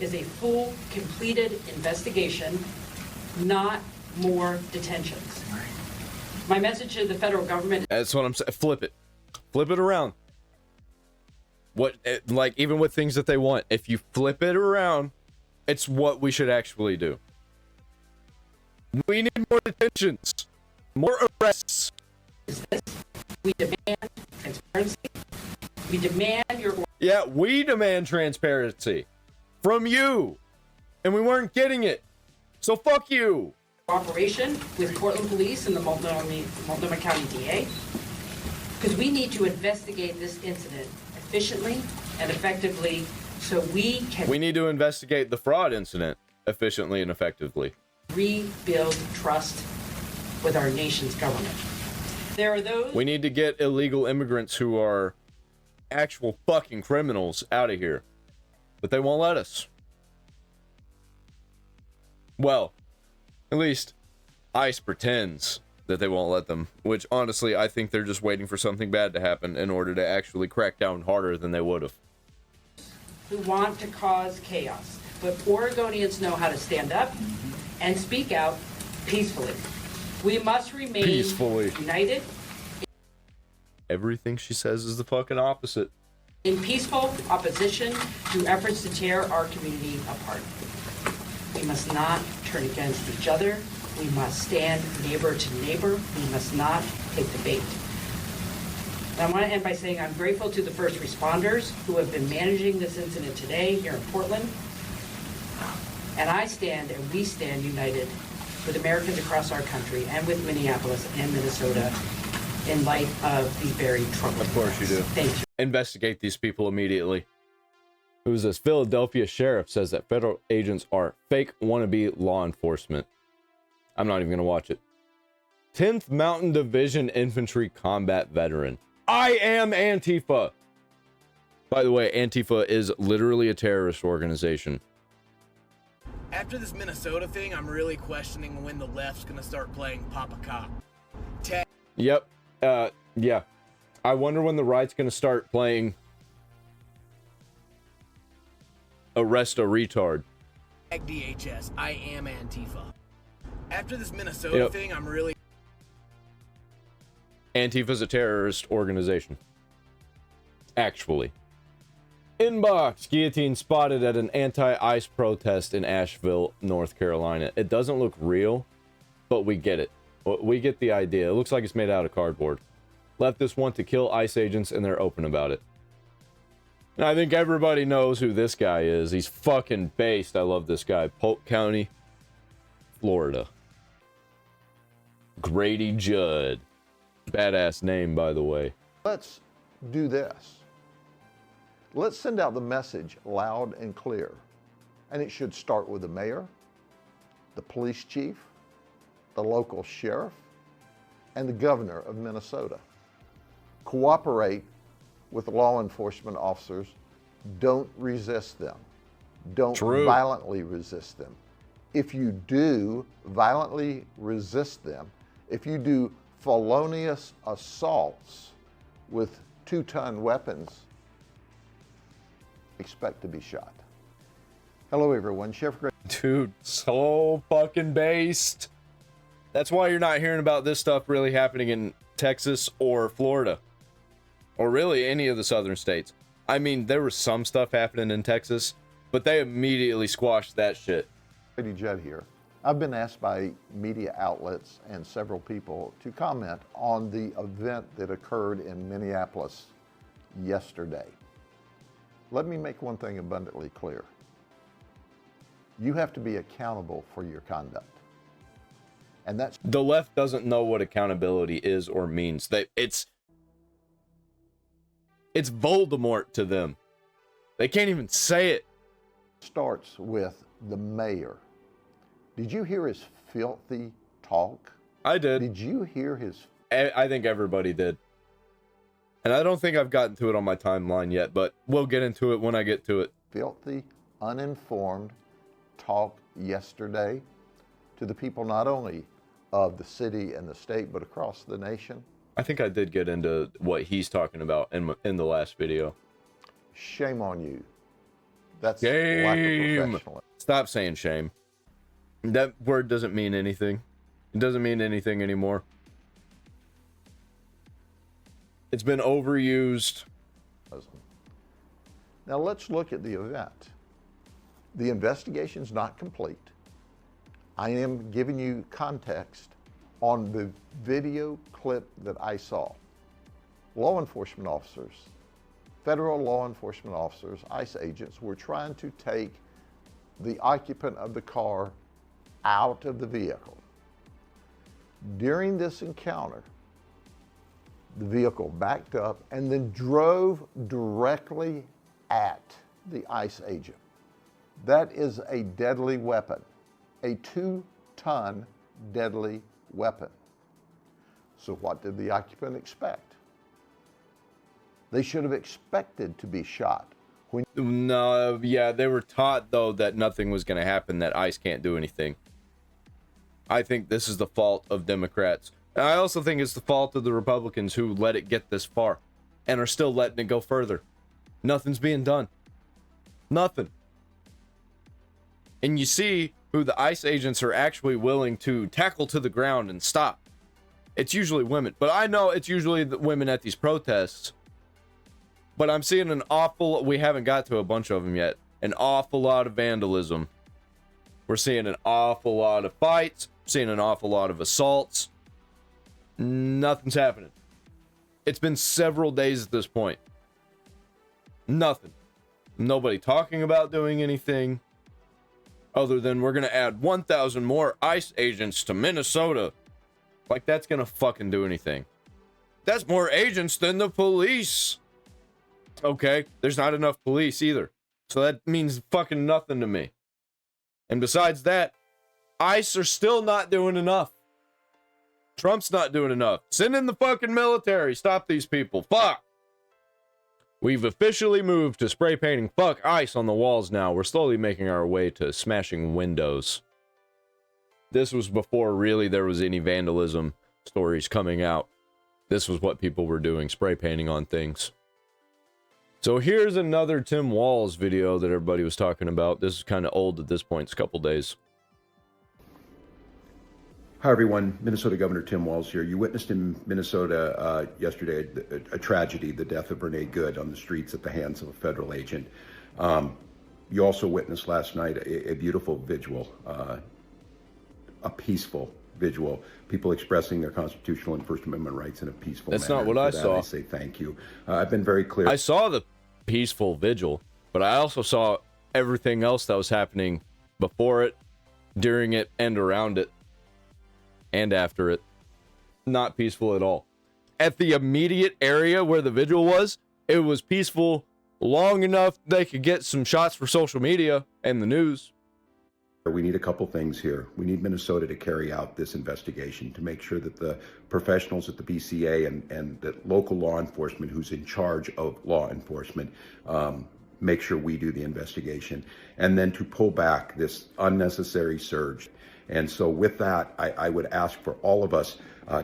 is a full, completed investigation, not more detentions. My message to the federal government. That's what I'm saying. Flip it. Flip it around. Like, even with things that they want, if you flip it around, it's what we should actually do. We need more detentions. More arrests. We demand transparency. We demand your... Yeah, we demand transparency. From you. And we weren't getting it. So fuck you. Cooperation with Portland Police and the Multnomah County DA. Because we need to investigate this incident efficiently and effectively so we can... We need to investigate the fraud incident efficiently and effectively. Rebuild trust with our nation's government. There are those... We need to get illegal immigrants who are actual fucking criminals out of here. But they won't let us. Well, at least ICE pretends that they won't let them, which honestly I think they're just waiting for something bad to happen in order to actually crack down harder than they would have. Who want to cause chaos, but Oregonians know how to stand up and speak out peacefully. We must remain united. Everything she says is the fucking opposite. In peaceful opposition to efforts to tear our community apart. We must not turn against each other. We must stand neighbor to neighbor. We must not take the bait. And I want to end by saying I'm grateful to the first responders who have been managing this incident today here in Portland. And I stand and we stand united with Americans across our country and with Minneapolis and Minnesota in light of these very troubling. Of course you do. Thank you. Investigate these people immediately. Who's this? Philadelphia sheriff says that federal agents are fake wannabe law enforcement. I'm not even going to watch it. 10th Mountain Division Infantry Combat Veteran. I am Antifa. By the way, Antifa is literally a terrorist organization. After this Minnesota thing, I'm really questioning when the left's going to start playing Papa Cop. Yep. Yeah. I wonder when the right's going to start playing Arrest a Retard. DHS, I am Antifa. After this Minnesota thing, I'm really... Antifa's a terrorist organization. Actually. Inbox. Guillotine spotted at an anti-ICE protest in Asheville, North Carolina. It doesn't look real, but we get it. We get the idea. It looks like it's made out of cardboard. Leftists want to kill ICE agents, and they're open about it. And I think everybody knows who this guy is. He's fucking based. I love this guy. Polk County, Florida. Grady Judd. Badass name, by the way. Let's do this. Let's send out the message loud and clear. And it should start with the mayor, the police chief, the local sheriff, and the governor of Minnesota. Cooperate with law enforcement officers. Don't resist them. Don't violently resist them. If you do violently resist them, if you do felonious assaults with 2-ton weapons, expect to be shot. Hello everyone, Chef Greg. Dude, so fucking based. That's why you're not hearing about this stuff really happening in Texas or Florida. Or really any of the southern states. I mean, there was some stuff happening in Texas, but they immediately squashed that shit. Grady Judd here. I've been asked by media outlets and several people to comment on the event that occurred in Minneapolis yesterday. Let me make one thing abundantly clear. You have to be accountable for your conduct. And that's... The left doesn't know what accountability is or means. It's Voldemort to them. They can't even say it. Starts with the mayor. Did you hear his filthy talk? I did. Did you hear his... I think everybody did. And I don't think I've gotten to it on my timeline yet, but we'll get into it when I get to it. Filthy, uninformed talk yesterday to the people not only of the city and the state, but across the nation. I think I did get into what he's talking about in the last video. Shame on you. That's shame. Lack of professionalism. Stop saying shame. That word doesn't mean anything. It doesn't mean anything anymore. It's been overused. Now let's look at the event. The investigation's not complete. I am giving you context on the video clip that I saw. Law enforcement officers, federal law enforcement officers, ICE agents, were trying to take the occupant of the car out of the vehicle. During this encounter, the vehicle backed up and then drove directly at the ICE agent. That is a deadly weapon, a 2-ton deadly weapon. So what did the occupant expect? They should have expected to be shot. No, yeah, they were taught, though, that nothing was going to happen, that ICE can't do anything. I think this is the fault of Democrats. And I also think it's the fault of the Republicans who let it get this far and are still letting it go further. Nothing's being done. Nothing. And you see who the ICE agents are actually willing to tackle to the ground and stop. It's usually women. But I know it's usually the women at these protests. But I'm seeing an awful... We haven't got to a bunch of them yet. An awful lot of vandalism. We're seeing an awful lot of fights. Seeing an awful lot of assaults. Nothing's happening. It's been several days at this point. Nothing. Nobody talking about doing anything. Other than we're going to add 1,000 more ICE agents to Minnesota. Like that's going to fucking do anything. That's more agents than the police. Okay, there's not enough police either. So that means fucking nothing to me. And besides that, ICE are still not doing enough. Trump's not doing enough. Send in the fucking military. Stop these people. Fuck. We've officially moved to spray painting fuck ICE on the walls now. We're slowly making our way to smashing windows. This was before really there was any vandalism stories coming out. This was what people were doing, spray painting on things. So here's another Tim Walz video that everybody was talking about. This is kind of old at this point. It's a couple days. Hi, everyone. Minnesota Governor Tim Walz here. You witnessed in Minnesota yesterday a tragedy, the death of Renee Good on the streets at the hands of a federal agent. You also witnessed last night a beautiful vigil, a peaceful vigil, people expressing their constitutional and First Amendment rights in a peaceful manner. That's not what I saw. I say thank you. I've been very clear. I saw the peaceful vigil, but I also saw everything else that was happening before it, during it, and around it. And after it. Not peaceful at all. At the immediate area where the vigil was, it was peaceful long enough they could get some shots for social media and the news. We need a couple things here. We need Minnesota to carry out this investigation to make sure that the professionals at the BCA and the local law enforcement who's in charge of law enforcement make sure we do the investigation. And then to pull back this unnecessary surge. And so with that, I would ask for all of us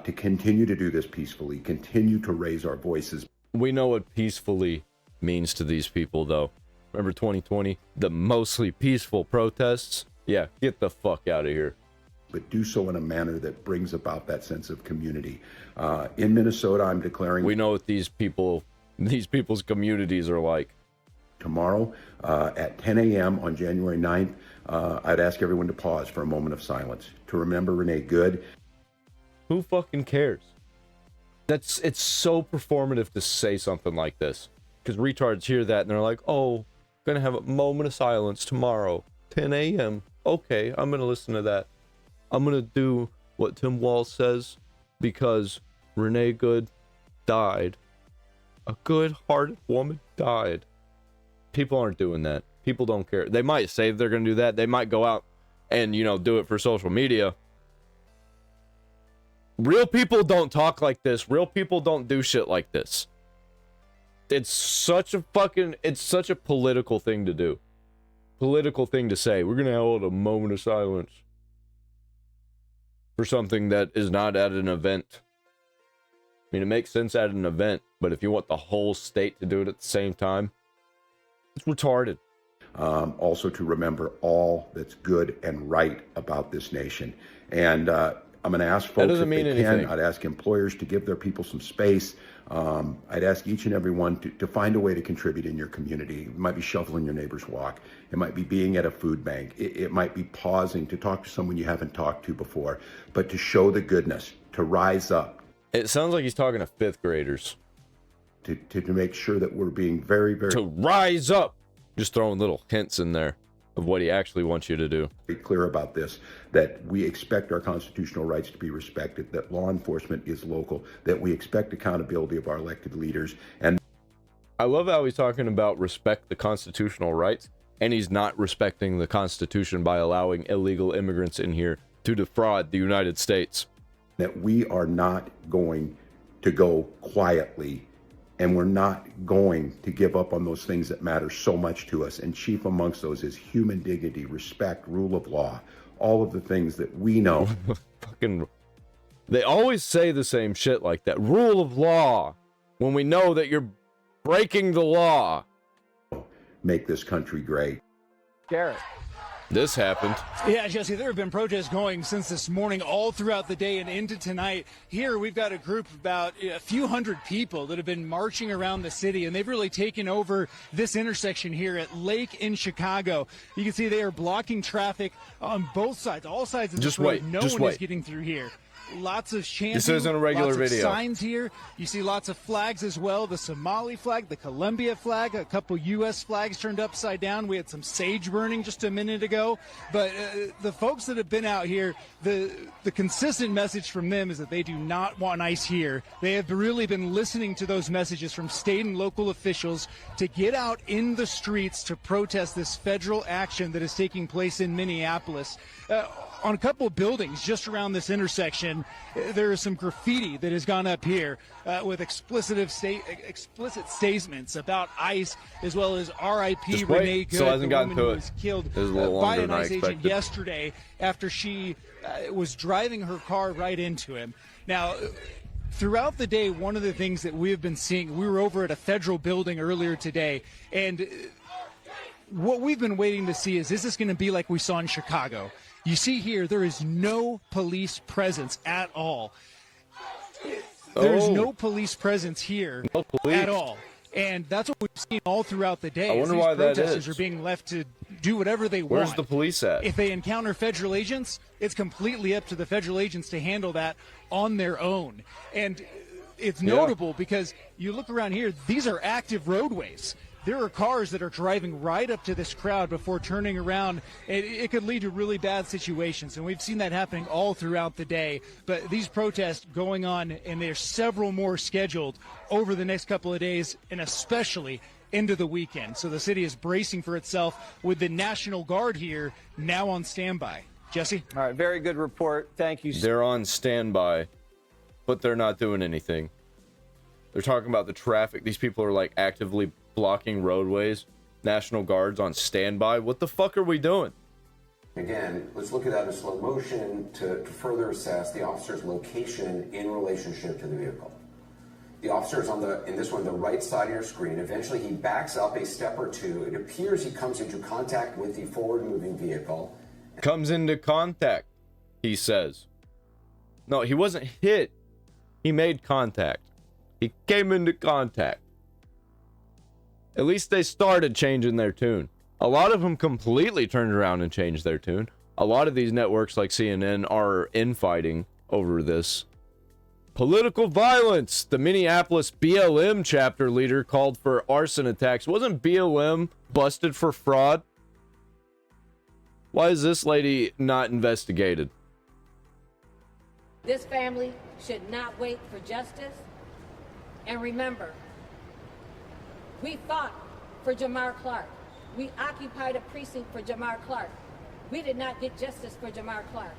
to continue to do this peacefully, continue to raise our voices. We know what peacefully means to these people, though. Remember 2020? The mostly peaceful protests? Yeah, get the fuck out of here. But do so in a manner that brings about that sense of community. In Minnesota, I'm declaring... We know what these people's communities are like. Tomorrow at 10 a.m. on January 9th, I'd ask everyone to pause for a moment of silence to remember Renee Good. Who fucking cares? It's so performative to say something like this. Because retards hear that and they're like, oh, gonna have a moment of silence tomorrow, 10 a.m. Okay, I'm gonna listen to that. I'm gonna do what Tim Walz says because Renee Good died. A good-hearted woman died. People aren't doing that. People don't care. They might say they're going to do that. They might go out and, you know, do it for social media. Real people don't talk like this. Real people don't do shit like this. It's such a political thing to do. Political thing to say. We're going to hold a moment of silence for something that is not at an event. I mean, it makes sense at an event, but if you want the whole state to do it at the same time, it's retarded. Also to remember all that's good and right about this nation. And I'm going to ask folks if they can. I'd ask employers to give their people some space. I'd ask each and every one to find a way to contribute in your community. It might be shoveling your neighbor's walk. It might be being at a food bank. It might be pausing to talk to someone you haven't talked to before, but to show the goodness, to rise up. It sounds like he's talking to fifth graders. To make sure that we're being very, very... To rise up! Just throwing little hints in there of what he actually wants you to do. Be clear about this, that we expect our constitutional rights to be respected, that law enforcement is local, that we expect accountability of our elected leaders. And I love how he's talking about respect the constitutional rights, and he's not respecting the Constitution by allowing illegal immigrants in here to defraud the United States. That we are not going to go quietly, and we're not going to give up on those things that matter so much to us. And chief amongst those is human dignity, respect, rule of law, all of the things that we know. They always say the same shit like that. Rule of law, when we know that you're breaking the law. Make this country great. Garrett. This happened. Yeah, Jesse, there have been protests going since this morning all throughout the day and into tonight. Here we've got a group of about a few hundred people that have been marching around the city, and they've really taken over this intersection here at Lake in Chicago. You can see they are blocking traffic on both sides, all sides of this road. No one is getting through here. Lots of chanting, this isn't a regular lots of video. Signs here. You see lots of flags as well. The Somali flag, the Colombia flag, a couple U.S. flags turned upside down. We had some sage burning just a minute ago. But the folks that have been out here, the consistent message from them is that they do not want ICE here. They have really been listening to those messages from state and local officials to get out in the streets to protest this federal action that is taking place in Minneapolis. On a couple of buildings just around this intersection, there is some graffiti that has gone up here with explicit statements about ICE, as well as R.I.P. Renee Good, the woman who was killed by an ICE agent yesterday after she was driving her car right into him. Now, throughout the day, one of the things that we have been seeing, we were over at a federal building earlier today, and what we've been waiting to see is this going to be like we saw in Chicago? You see here, there is no police presence at all. There is no police presence here at all. And that's what we've seen all throughout the day. I wonder why that is. Protesters are being left to do whatever they want. Where's the police at? If they encounter federal agents, it's completely up to the federal agents to handle that on their own. And it's notable because you look around here, these are active roadways. There are cars that are driving right up to this crowd before turning around. It could lead to really bad situations, and we've seen that happening all throughout the day. But these protests going on, and there's several more scheduled over the next couple of days, and especially into the weekend. So the city is bracing for itself with the National Guard here now on standby. Jesse? All right, very good report. Thank you. They're on standby, but they're not doing anything. They're talking about the traffic. These people are like actively blocking roadways. National Guard's on standby. What the fuck are we doing? Again, let's look at that in slow motion to further assess the officer's location in relationship to the vehicle. The officer is on in this one, the right side of your screen. Eventually, he backs up a step or two. It appears he comes into contact with the forward-moving vehicle. Comes into contact, he says. No, he wasn't hit. He made contact. He came into contact. At least they started changing their tune. A lot of them completely turned around and changed their tune. A lot of these networks like CNN are infighting over this. Political violence. The Minneapolis BLM chapter leader called for arson attacks. Wasn't BLM busted for fraud? Why is this lady not investigated? This family should not wait for justice. And remember, we fought for Jamar Clark. We occupied a precinct for Jamar Clark. We did not get justice for Jamar Clark.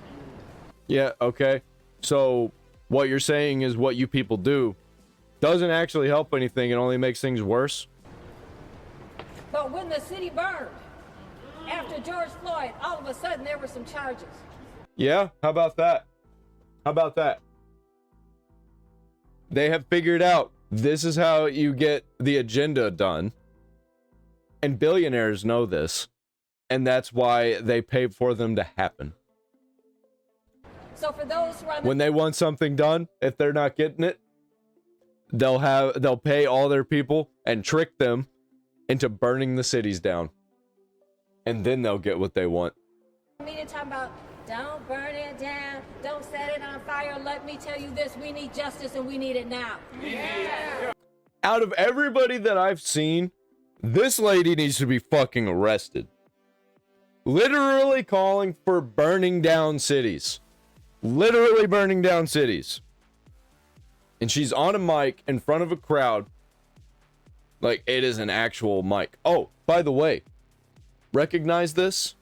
Yeah, okay. So what you're saying is what you people do doesn't actually help anything. It only makes things worse. But when the city burned, after George Floyd, all of a sudden there were some charges. Yeah, how about that? How about that? They have figured out this is how you get the agenda done. And billionaires know this. And that's why they pay for them to happen. So for those who are When they want something done, if they're not getting it, they'll pay all their people and trick them into burning the cities down. And then they'll get what they want. media talking about don't burn it down, don't set it on fire. Let me tell you this, we need justice and we need it now. Yeah. Out of everybody that I've seen, this lady needs to be fucking arrested. Literally calling for burning down cities. Literally burning down cities. And she's on a mic in front of a crowd. Like it is an actual mic. Oh, by the way, recognize this?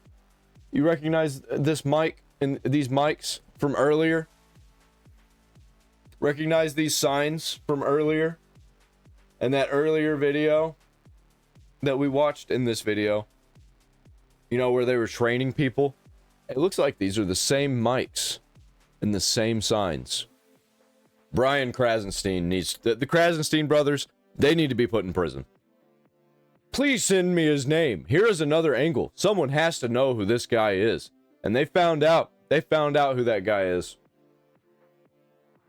You recognize this mic and these mics from earlier? Recognize these signs from earlier? And that earlier video that we watched in this video? You know, where they were training people? It looks like these are the same mics and the same signs. Brian Krasenstein needs... The Krasenstein brothers, they need to be put in prison. Please send me his name. Here is another angle. Someone has to know who this guy is. And they found out. They found out who that guy is.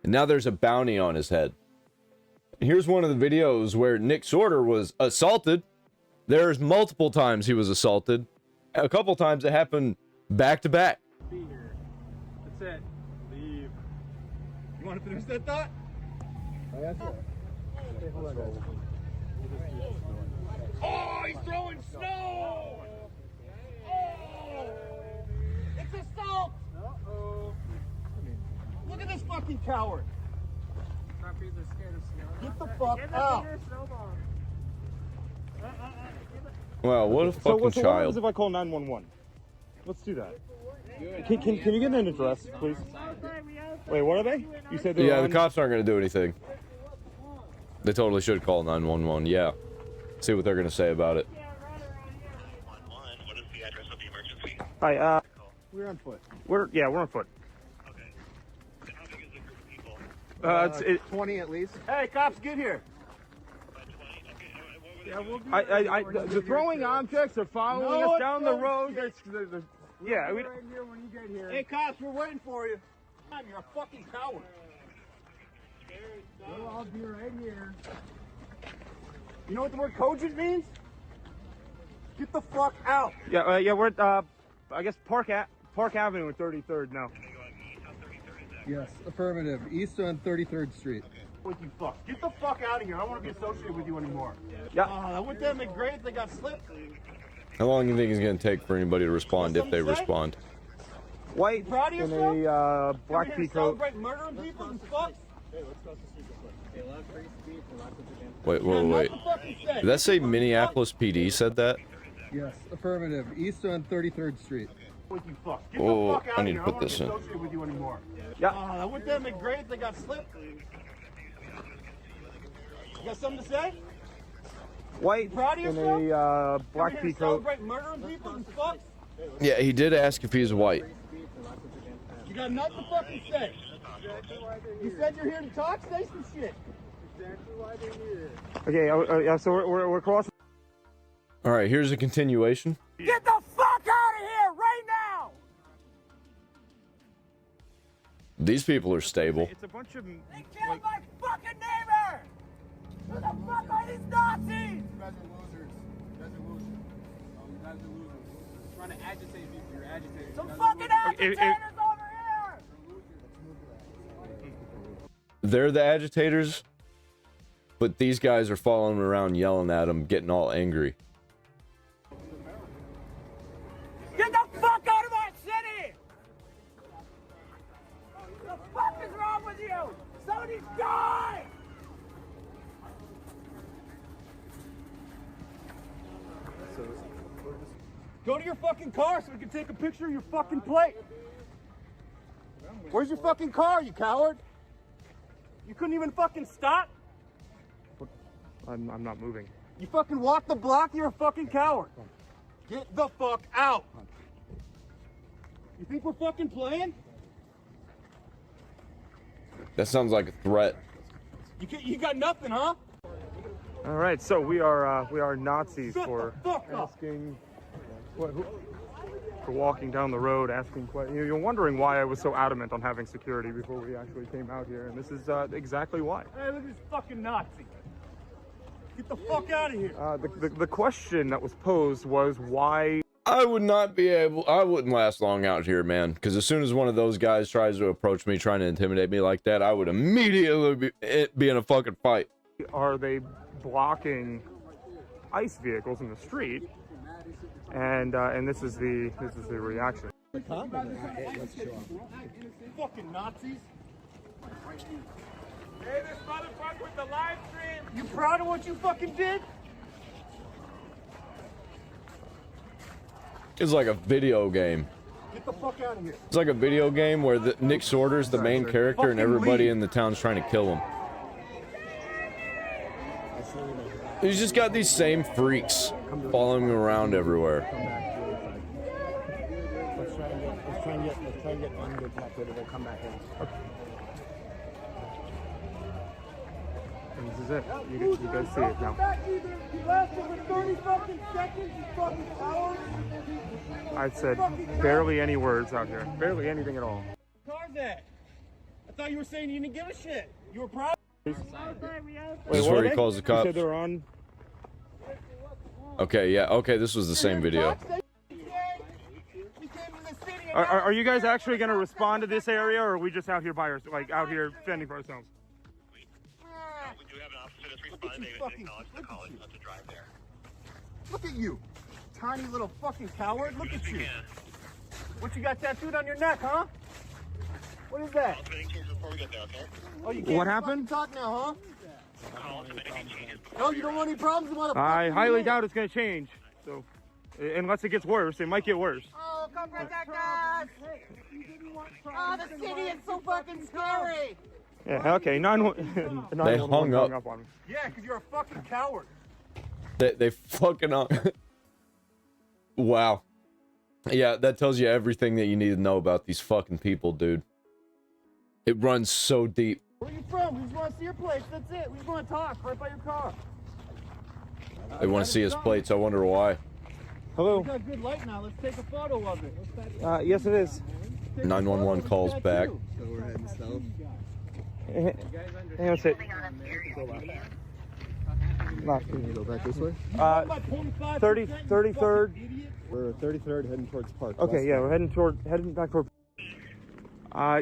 And now there's a bounty on his head. And here's one of the videos where Nick Sorter was assaulted. There's multiple times he was assaulted. A couple times it happened back to back. Be here. That's it. Leave. You want to finish that thought? Oh, that's it. Okay, hold on. Oh, he's throwing snow! Oh! It's assault! Uh-oh. Look at this fucking coward! Puppies are scared of snow. Get the fuck out! Wow, what a fucking What child. happens if I call 911? Let's do that. Can you get an address, please? Wait, what are they? You said they Yeah, the cops aren't going to do anything. They totally should call 911, yeah. See what they're going to say about it. Hi, we're on foot. We're on foot. Okay. How big is the group of people? 20 at least. Hey, cops, get here. Yeah, we'll the throwing objects are following us down the road. Yeah, we're right here when you get here. Hey, cops, we're waiting for you. You're a fucking coward. We'll all be right here. You know what the word cogent means? Get the fuck out. Yeah, we're at, I guess Park Avenue and 33rd now. Yes, affirmative. East on 33rd Street. With you fuck. Get the fuck out of here. I don't want to be associated with you anymore. Yeah. Wouldn't that make great if they got slipped? How long do you think it's going to take for anybody to respond if they respond? White in a black pea coat. Celebrate murdering people and fuck? Hey, let's cross the street this way. Allow free speech and lots of Wait. Did that say Minneapolis PD said that? Yes, affirmative. East on 33rd Street. With you fuck. Get Oh, the fuck out I need of to here. put this in. I don't want to be associated with you anymore. Yeah. Wouldn't that make great if they got slipped? You got something to say? White in a black pea coat. Celebrate murdering people and fuck? Yeah, he did ask if he's white. You got nothing to fucking say. You said you're here to talk? Say some shit. Exactly why they're here. Okay, so we're crossing. All right, here's a continuation. Get the fuck out of here right now! These people are stable. It's a bunch of... They killed my fucking neighbor! Who the fuck are these Nazis? You guys are losers. You guys are losers. You guys are losers. Trying to agitate people. You're agitating. Some fucking agitators over here! They're the agitators, but these guys are following around yelling at them, getting all angry. Get the fuck out of our city! What the fuck is wrong with you? Somebody's died! Go to your fucking car so we can take a picture of your fucking plate. Where's your fucking car, you coward? You couldn't even fucking stop? I'm not moving. You fucking walk the block, you're a fucking coward. Get the fuck out. You think we're fucking playing? That sounds like a threat. You got nothing, huh? All right, so we are Nazis for asking, for walking down the road, asking questions. You're wondering why I was so adamant on having security before we actually came out here, and this is exactly why. Hey, look at this fucking Nazi. Get the fuck out of here. The question that was posed was why. I would not be able, I wouldn't last long out here, man. Because as soon as one of those guys tries to approach me, trying to intimidate me like that, I would immediately be in a fucking fight. Are they blocking ICE vehicles in the street? And this is the reaction. Fucking Nazis. Hey, this motherfucker with the live stream. You proud of what you fucking did? It's like a video game. Get the fuck out of here. It's like a video game where Nick Sorter's the main character and everybody in the town's trying to kill him. He's just got these same freaks following him around everywhere. Let's try and get undetected. We'll come back in. Okay. And this is it. You guys see it now. You lasted for 30 fucking seconds, you fucking coward. I said barely any words out here. Barely anything at all. Where's that? I thought you were saying you didn't give a shit. You were proud. This is where he calls the cops. You said they're on. Okay, yeah, okay, this was the same video. Are you guys actually going to respond to this area, or are we just out here by ourselves, like out here fending for ourselves? We do have an officer that's responding. They acknowledge the call to drive there. Look at you, tiny little fucking coward. Look at you. What you got tattooed on your neck, huh? What is that? Oh, you can't What happened? Talk now, huh? No, you don't want any problems, motherfucker. I highly doubt it's going to change. So, unless it gets worse, it might get worse. Oh, come protect us! Oh, the city is so fucking scary! Yeah, okay, They 911 hung up. on me. Yeah, because you're a fucking coward. They fucking up. Wow. Yeah, that tells you everything that you need to know about these fucking people, dude. It runs so deep. Where are you from? We just want to see your place. That's it. We just want to talk right by your car. They want to see his plates. I wonder why. Hello? We got good light now. Let's take a photo of it. Yes, it is. 911 calls back. So we're heading south. Hang on a sec. Can you go back this way? 33rd. We're 33rd heading towards Park. Okay, yeah, we're heading back toward.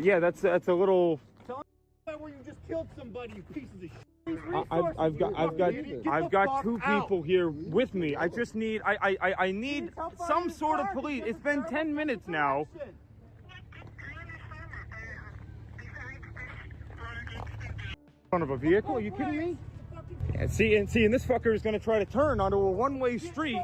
Yeah, that's a little. Tell me where you just killed somebody, you pieces of shit. I've got two people here with me. I just need I need some sort of police. It's been 10 minutes now. In front of a vehicle? Are you kidding me? Yeah, see, and this fucker is gonna try to turn onto a one-way street.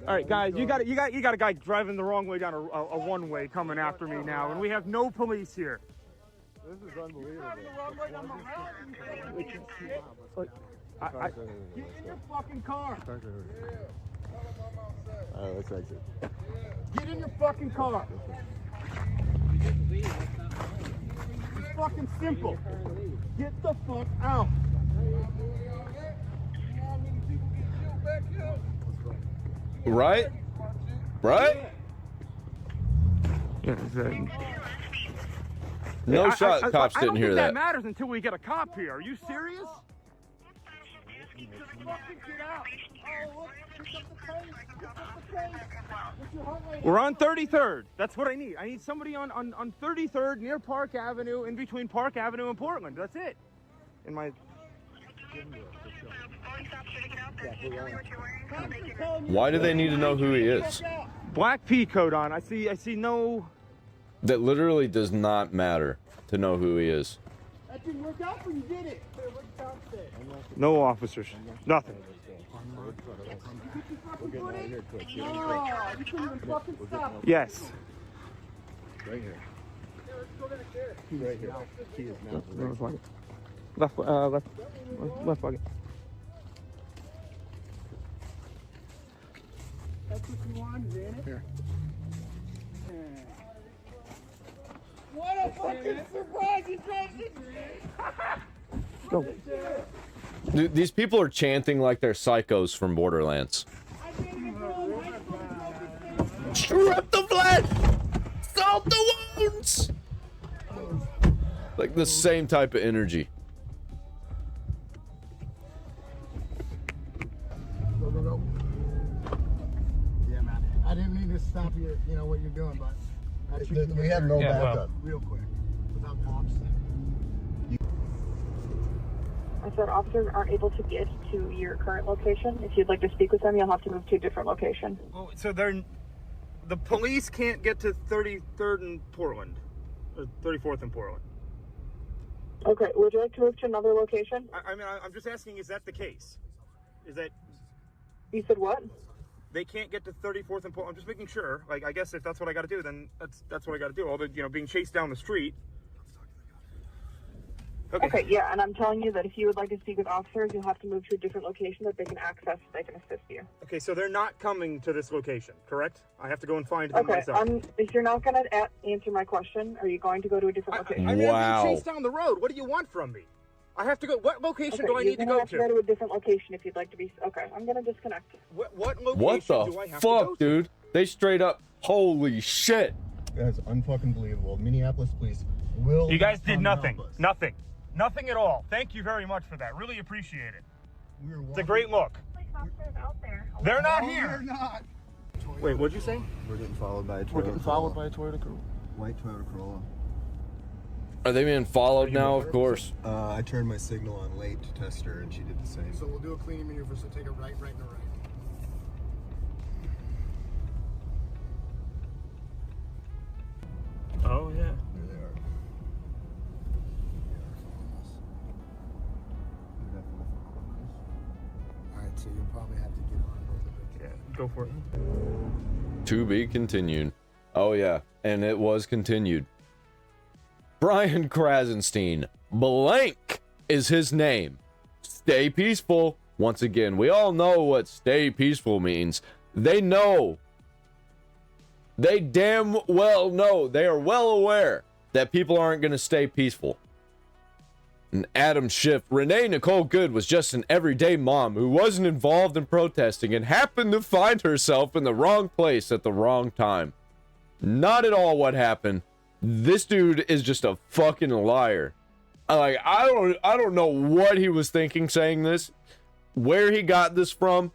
All right, guys, you got a guy driving the wrong way down a one-way coming after me now, and we have no police here. This is unbelievable. Get in your fucking car. Alright, let's exit. Get in your fucking car. It's fucking simple. Get the fuck out. Right? Right? Yeah, No shot. Cops didn't hear that that. matters until we get a cop here. Are you serious? We're on 33rd. That's what I need. I need somebody on 33rd near Park Avenue, in between Park Avenue and Portland. That's it. In my. Why do they need to know who he is? Black P coat on. I see no. That literally does not matter to know who he is. That didn't work out for you, did it? It worked out today. No officers. Nothing. No, you couldn't even fucking stop. Yes. Right here. Right here. Key is Left pocket. That's what you wanted, ain't it? Here. What a fucking surprise you Go. Dude, these people are chanting like they're psychos from Borderlands. Strip the flesh! Salt the wounds! Like the same type of energy. Go, go, go. Yeah, man. I didn't mean to stop you, you know, what you're doing, but we have no backup. Real quick. Without cops. I said officers aren't able to get to your current location. If you'd like to speak with them, you'll have to move to a different location. Oh, so the police can't get to 33rd and Portland, or 34th and Portland. Okay, would you like to move to another location? I mean, I'm just asking, is that the case? Is that... You said what? They can't get to 34th and Portland. I'm just making sure. Like, I guess if that's what I got to do, then that's what I got to do. All the, being chased down the street. Okay, yeah, and I'm telling you that if you would like to speak with officers, you'll have to move to a different location that they can access, they can assist you. Okay, so they're not coming to this location, correct? I have to go and find them Okay, myself. if you're not going to answer my question, are you going to go to a different location? I'm being chased down the road. What do you want from me? I have to go. What location do I need to go to? You're going to have to go to a different location if you'd like to be... Okay, I'm going to disconnect. What location What do I the have to go fuck, to? dude? They straight up, holy shit. That's unfucking believable. Minneapolis police will... You guys did come nothing. help us. Nothing. Nothing at all. Thank you very much for that. Really appreciate it. It's a great look. They're not here. They're not. Wait, what'd you say? We're getting followed by a Toyota We're getting followed Corolla. by a Toyota Corolla. White Toyota Corolla. Are they being followed now? Of course. I turned my signal on late to test her, and she did the same. So we'll do a cleaning maneuver, so take a right, and a right. Oh, yeah. There they are. Alright, so you'll probably have to get on both of them. Yeah, go for it. To be continued. Oh yeah, and it was continued. Brian Krasenstein. Blank is his name. Stay peaceful. Once again, we all know what stay peaceful means. They know. They damn well know. They are well aware that people aren't going to stay peaceful. And Adam Schiff, Renee Nicole Good was just an everyday mom who wasn't involved in protesting and happened to find herself in the wrong place at the wrong time. Not at all what happened. This dude is just a fucking liar. Like, I don't know what he was thinking saying this, where he got this from.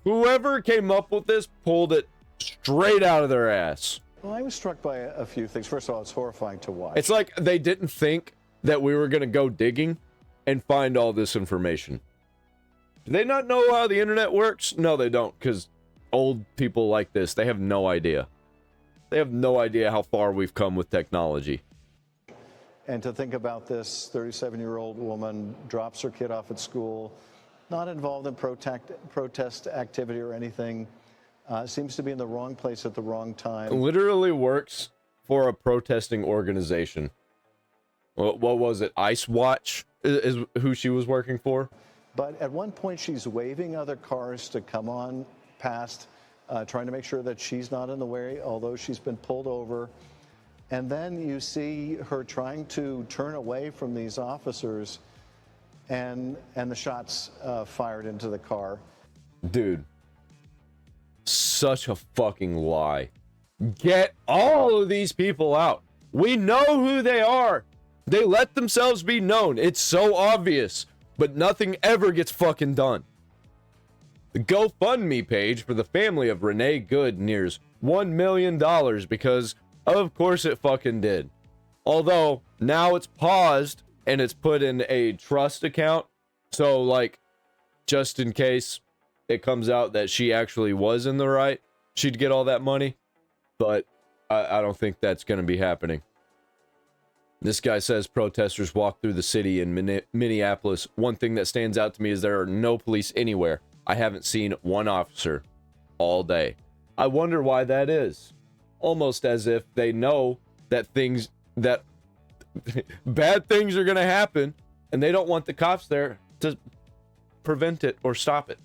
Whoever came up with this pulled it straight out of their ass. Well, I was struck by a few things. First of all, it's horrifying to watch. It's like they didn't think that we were going to go digging and find all this information. Do they not know how the internet works? No, they don't, because old people like this, they have no idea. They have no idea how far we've come with technology. And to think about this 37-year-old woman drops her kid off at school, not involved in protest activity or anything, seems to be in the wrong place at the wrong time. Literally works for a protesting organization. What was it? Ice Watch is who she was working for. But at one point, she's waving other cars to come on past, trying to make sure that she's not in the way, although she's been pulled over. And then you see her trying to turn away from these officers, and the shots fired into the car. Dude, such a fucking lie. Get all of these people out. We know who they are. They let themselves be known. It's so obvious, but nothing ever gets fucking done. The GoFundMe page for the family of Renee Good nears $1 million because, of course, it fucking did. Although, now it's paused and it's put in a trust account. So, like, just in case it comes out that she actually was in the right, she'd get all that money. But I don't think that's going to be happening. This guy says protesters walk through the city in Minneapolis. One thing that stands out to me is there are no police anywhere. I haven't seen one officer all day. I wonder why that is. Almost as if they know that bad things are going to happen and they don't want the cops there to prevent it or stop it.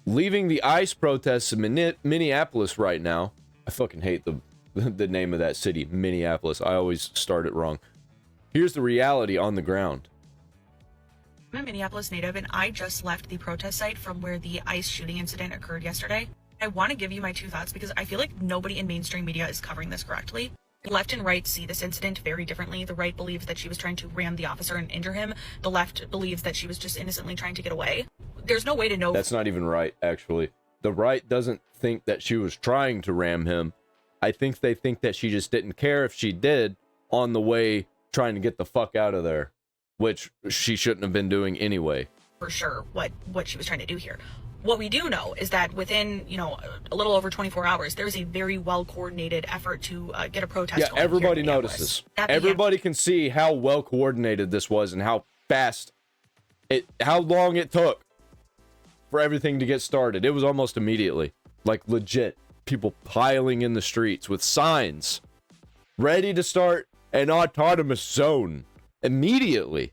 Leaving the ICE protests in Minneapolis right now. I fucking hate the name of that city, Minneapolis. I always start it wrong. Here's the reality on the ground. I'm a Minneapolis native, and I just left the protest site from where the ICE shooting incident occurred yesterday. I want to give you my two thoughts because I feel like nobody in mainstream media is covering this correctly. Left and right see this incident very differently. The right believes that she was trying to ram the officer and injure him. The left believes that she was just innocently trying to get away. There's no way to know. That's not even right, actually. The right doesn't think that she was trying to ram him. I think they think that she just didn't care if she did on the way trying to get the fuck out of there, which she shouldn't have been doing anyway. For sure what she was trying to do here. What we do know is that within, a little over 24 hours, there was a very well-coordinated effort to get a protest going. Yeah, everybody notices. Everybody can see how well-coordinated this was and how fast how long it took for everything to get started. It was almost immediately. Like, legit. People piling in the streets with signs ready to start an autonomous zone immediately.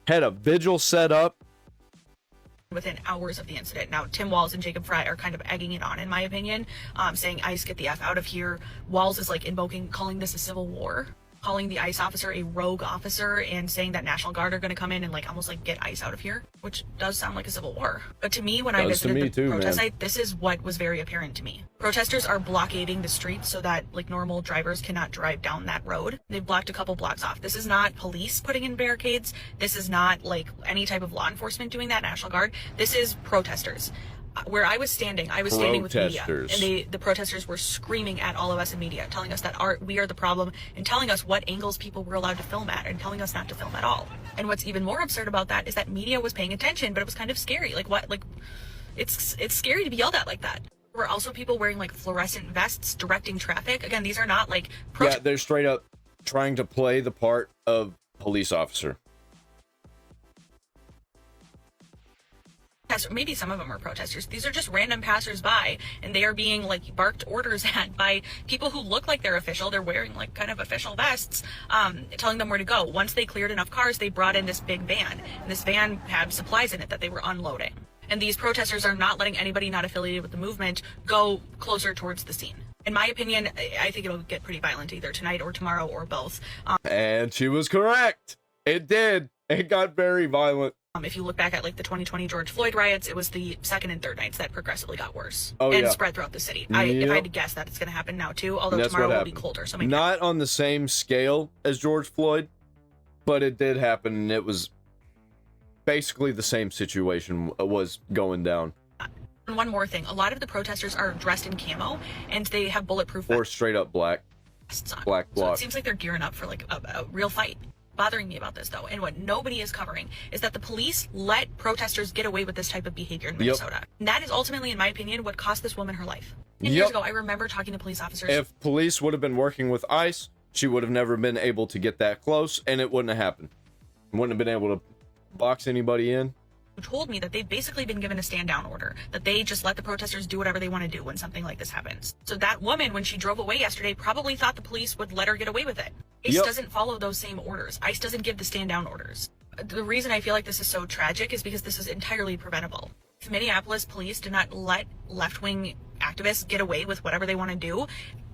Had a vigil set up within hours of the incident. Now, Tim Walz and Jacob Fry are kind of egging it on, in my opinion, saying ICE, get the F out of here. Walz is like calling this a civil war, calling the ICE officer a rogue officer, and saying that National Guard are going to come in and almost get ICE out of here, which does sound like a civil war. But to me, when I visited the protest site, this is what was very apparent to me. Protesters are blockading the streets so that normal drivers cannot drive down that road. They've blocked a couple blocks off. This is not police putting in barricades. This is not any type of law enforcement doing that, National Guard. This is protesters. Where I was standing with media, and the protesters were screaming at all of us in media, telling us that we are the problem, and telling us what angles people were allowed to film at, and telling us not to film at all. And what's even more absurd about that is that media was paying attention, but it was kind of scary. It's scary to be yelled at like that. There were also people wearing fluorescent vests directing traffic. Again, these are not yeah, they're straight up trying to play the part of police officer. Maybe some of them are protesters. These are just random passersby, and they are being barked orders at by people who look like they're official. They're wearing kind of official vests, telling them where to go. Once they cleared enough cars, they brought in this big van, and this van had supplies in it that they were unloading. And these protesters are not letting anybody not affiliated with the movement go closer towards the scene. In my opinion, I think it'll get pretty violent either tonight or tomorrow or both. And she was correct. It did. It got very violent. If you look back at the 2020 George Floyd riots, it was the second and third nights that progressively got worse and spread throughout the city. If I had to guess that it's going to happen now too, although tomorrow will be colder. So not on the same scale as George Floyd, but it did happen, and it was basically the same situation was going down. And one more thing, a lot of the protesters are dressed in camo, and they have bulletproof vests. Or straight up black block. So it seems like they're gearing up for a real fight. Bothering me about this though, and what nobody is covering, is that the police let protesters get away with this type of behavior in Minnesota. And that is ultimately, in my opinion, what cost this woman her life. 10 years ago, I remember talking to police officers. If police would have been working with ICE, she would have never been able to get that close, and it wouldn't have happened. Wouldn't have been able to box anybody in. Who told me that they've basically been given a stand down order, that they just let the protesters do whatever they want to do when something like this happens. So that woman, when she drove away yesterday, probably thought the police would let her get away with it. ICE doesn't follow those same orders. ICE doesn't give the stand down orders. The reason I feel like this is so tragic is because this is entirely preventable. If Minneapolis police did not let left-wing activists get away with whatever they want to do,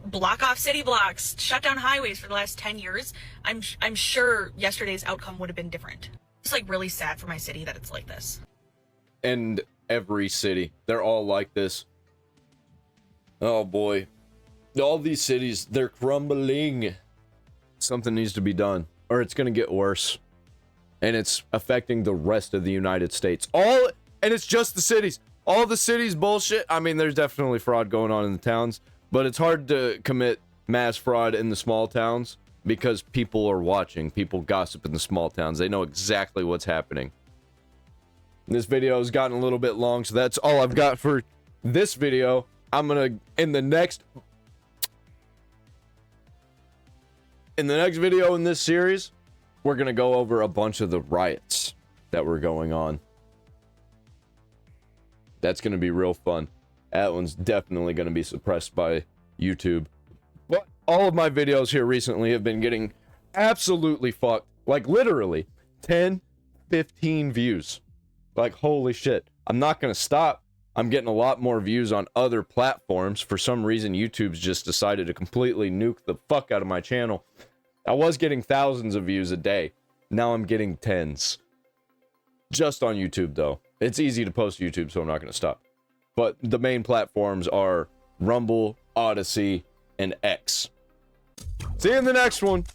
block off city blocks, shut down highways for the last 10 years, I'm sure yesterday's outcome would have been different. It's really sad for my city that it's like this. And every city, they're all like this. Oh boy. All these cities, they're crumbling. Something needs to be done, or it's gonna get worse. And it's affecting the rest of the United States. And it's just the cities. All the cities bullshit. I mean, there's definitely fraud going on in the towns, but it's hard to commit mass fraud in the small towns because people are watching. People gossip in the small towns. They know exactly what's happening. This video has gotten a little bit long, so that's all I've got for this video. I'm gonna, in the next In the next video in this series, we're going to go over a bunch of the riots that were going on. That's going to be real fun. That one's definitely going to be suppressed by YouTube. But all of my videos here recently have been getting absolutely fucked. Like, literally, 10, 15 views. Like, holy shit. I'm not going to stop. I'm getting a lot more views on other platforms. For some reason, YouTube's just decided to completely nuke the fuck out of my channel. I was getting thousands of views a day. Now I'm getting tens. Just on YouTube, though. It's easy to post to YouTube, so I'm not going to stop. But the main platforms are Rumble, Odyssey, and X. See you in the next one.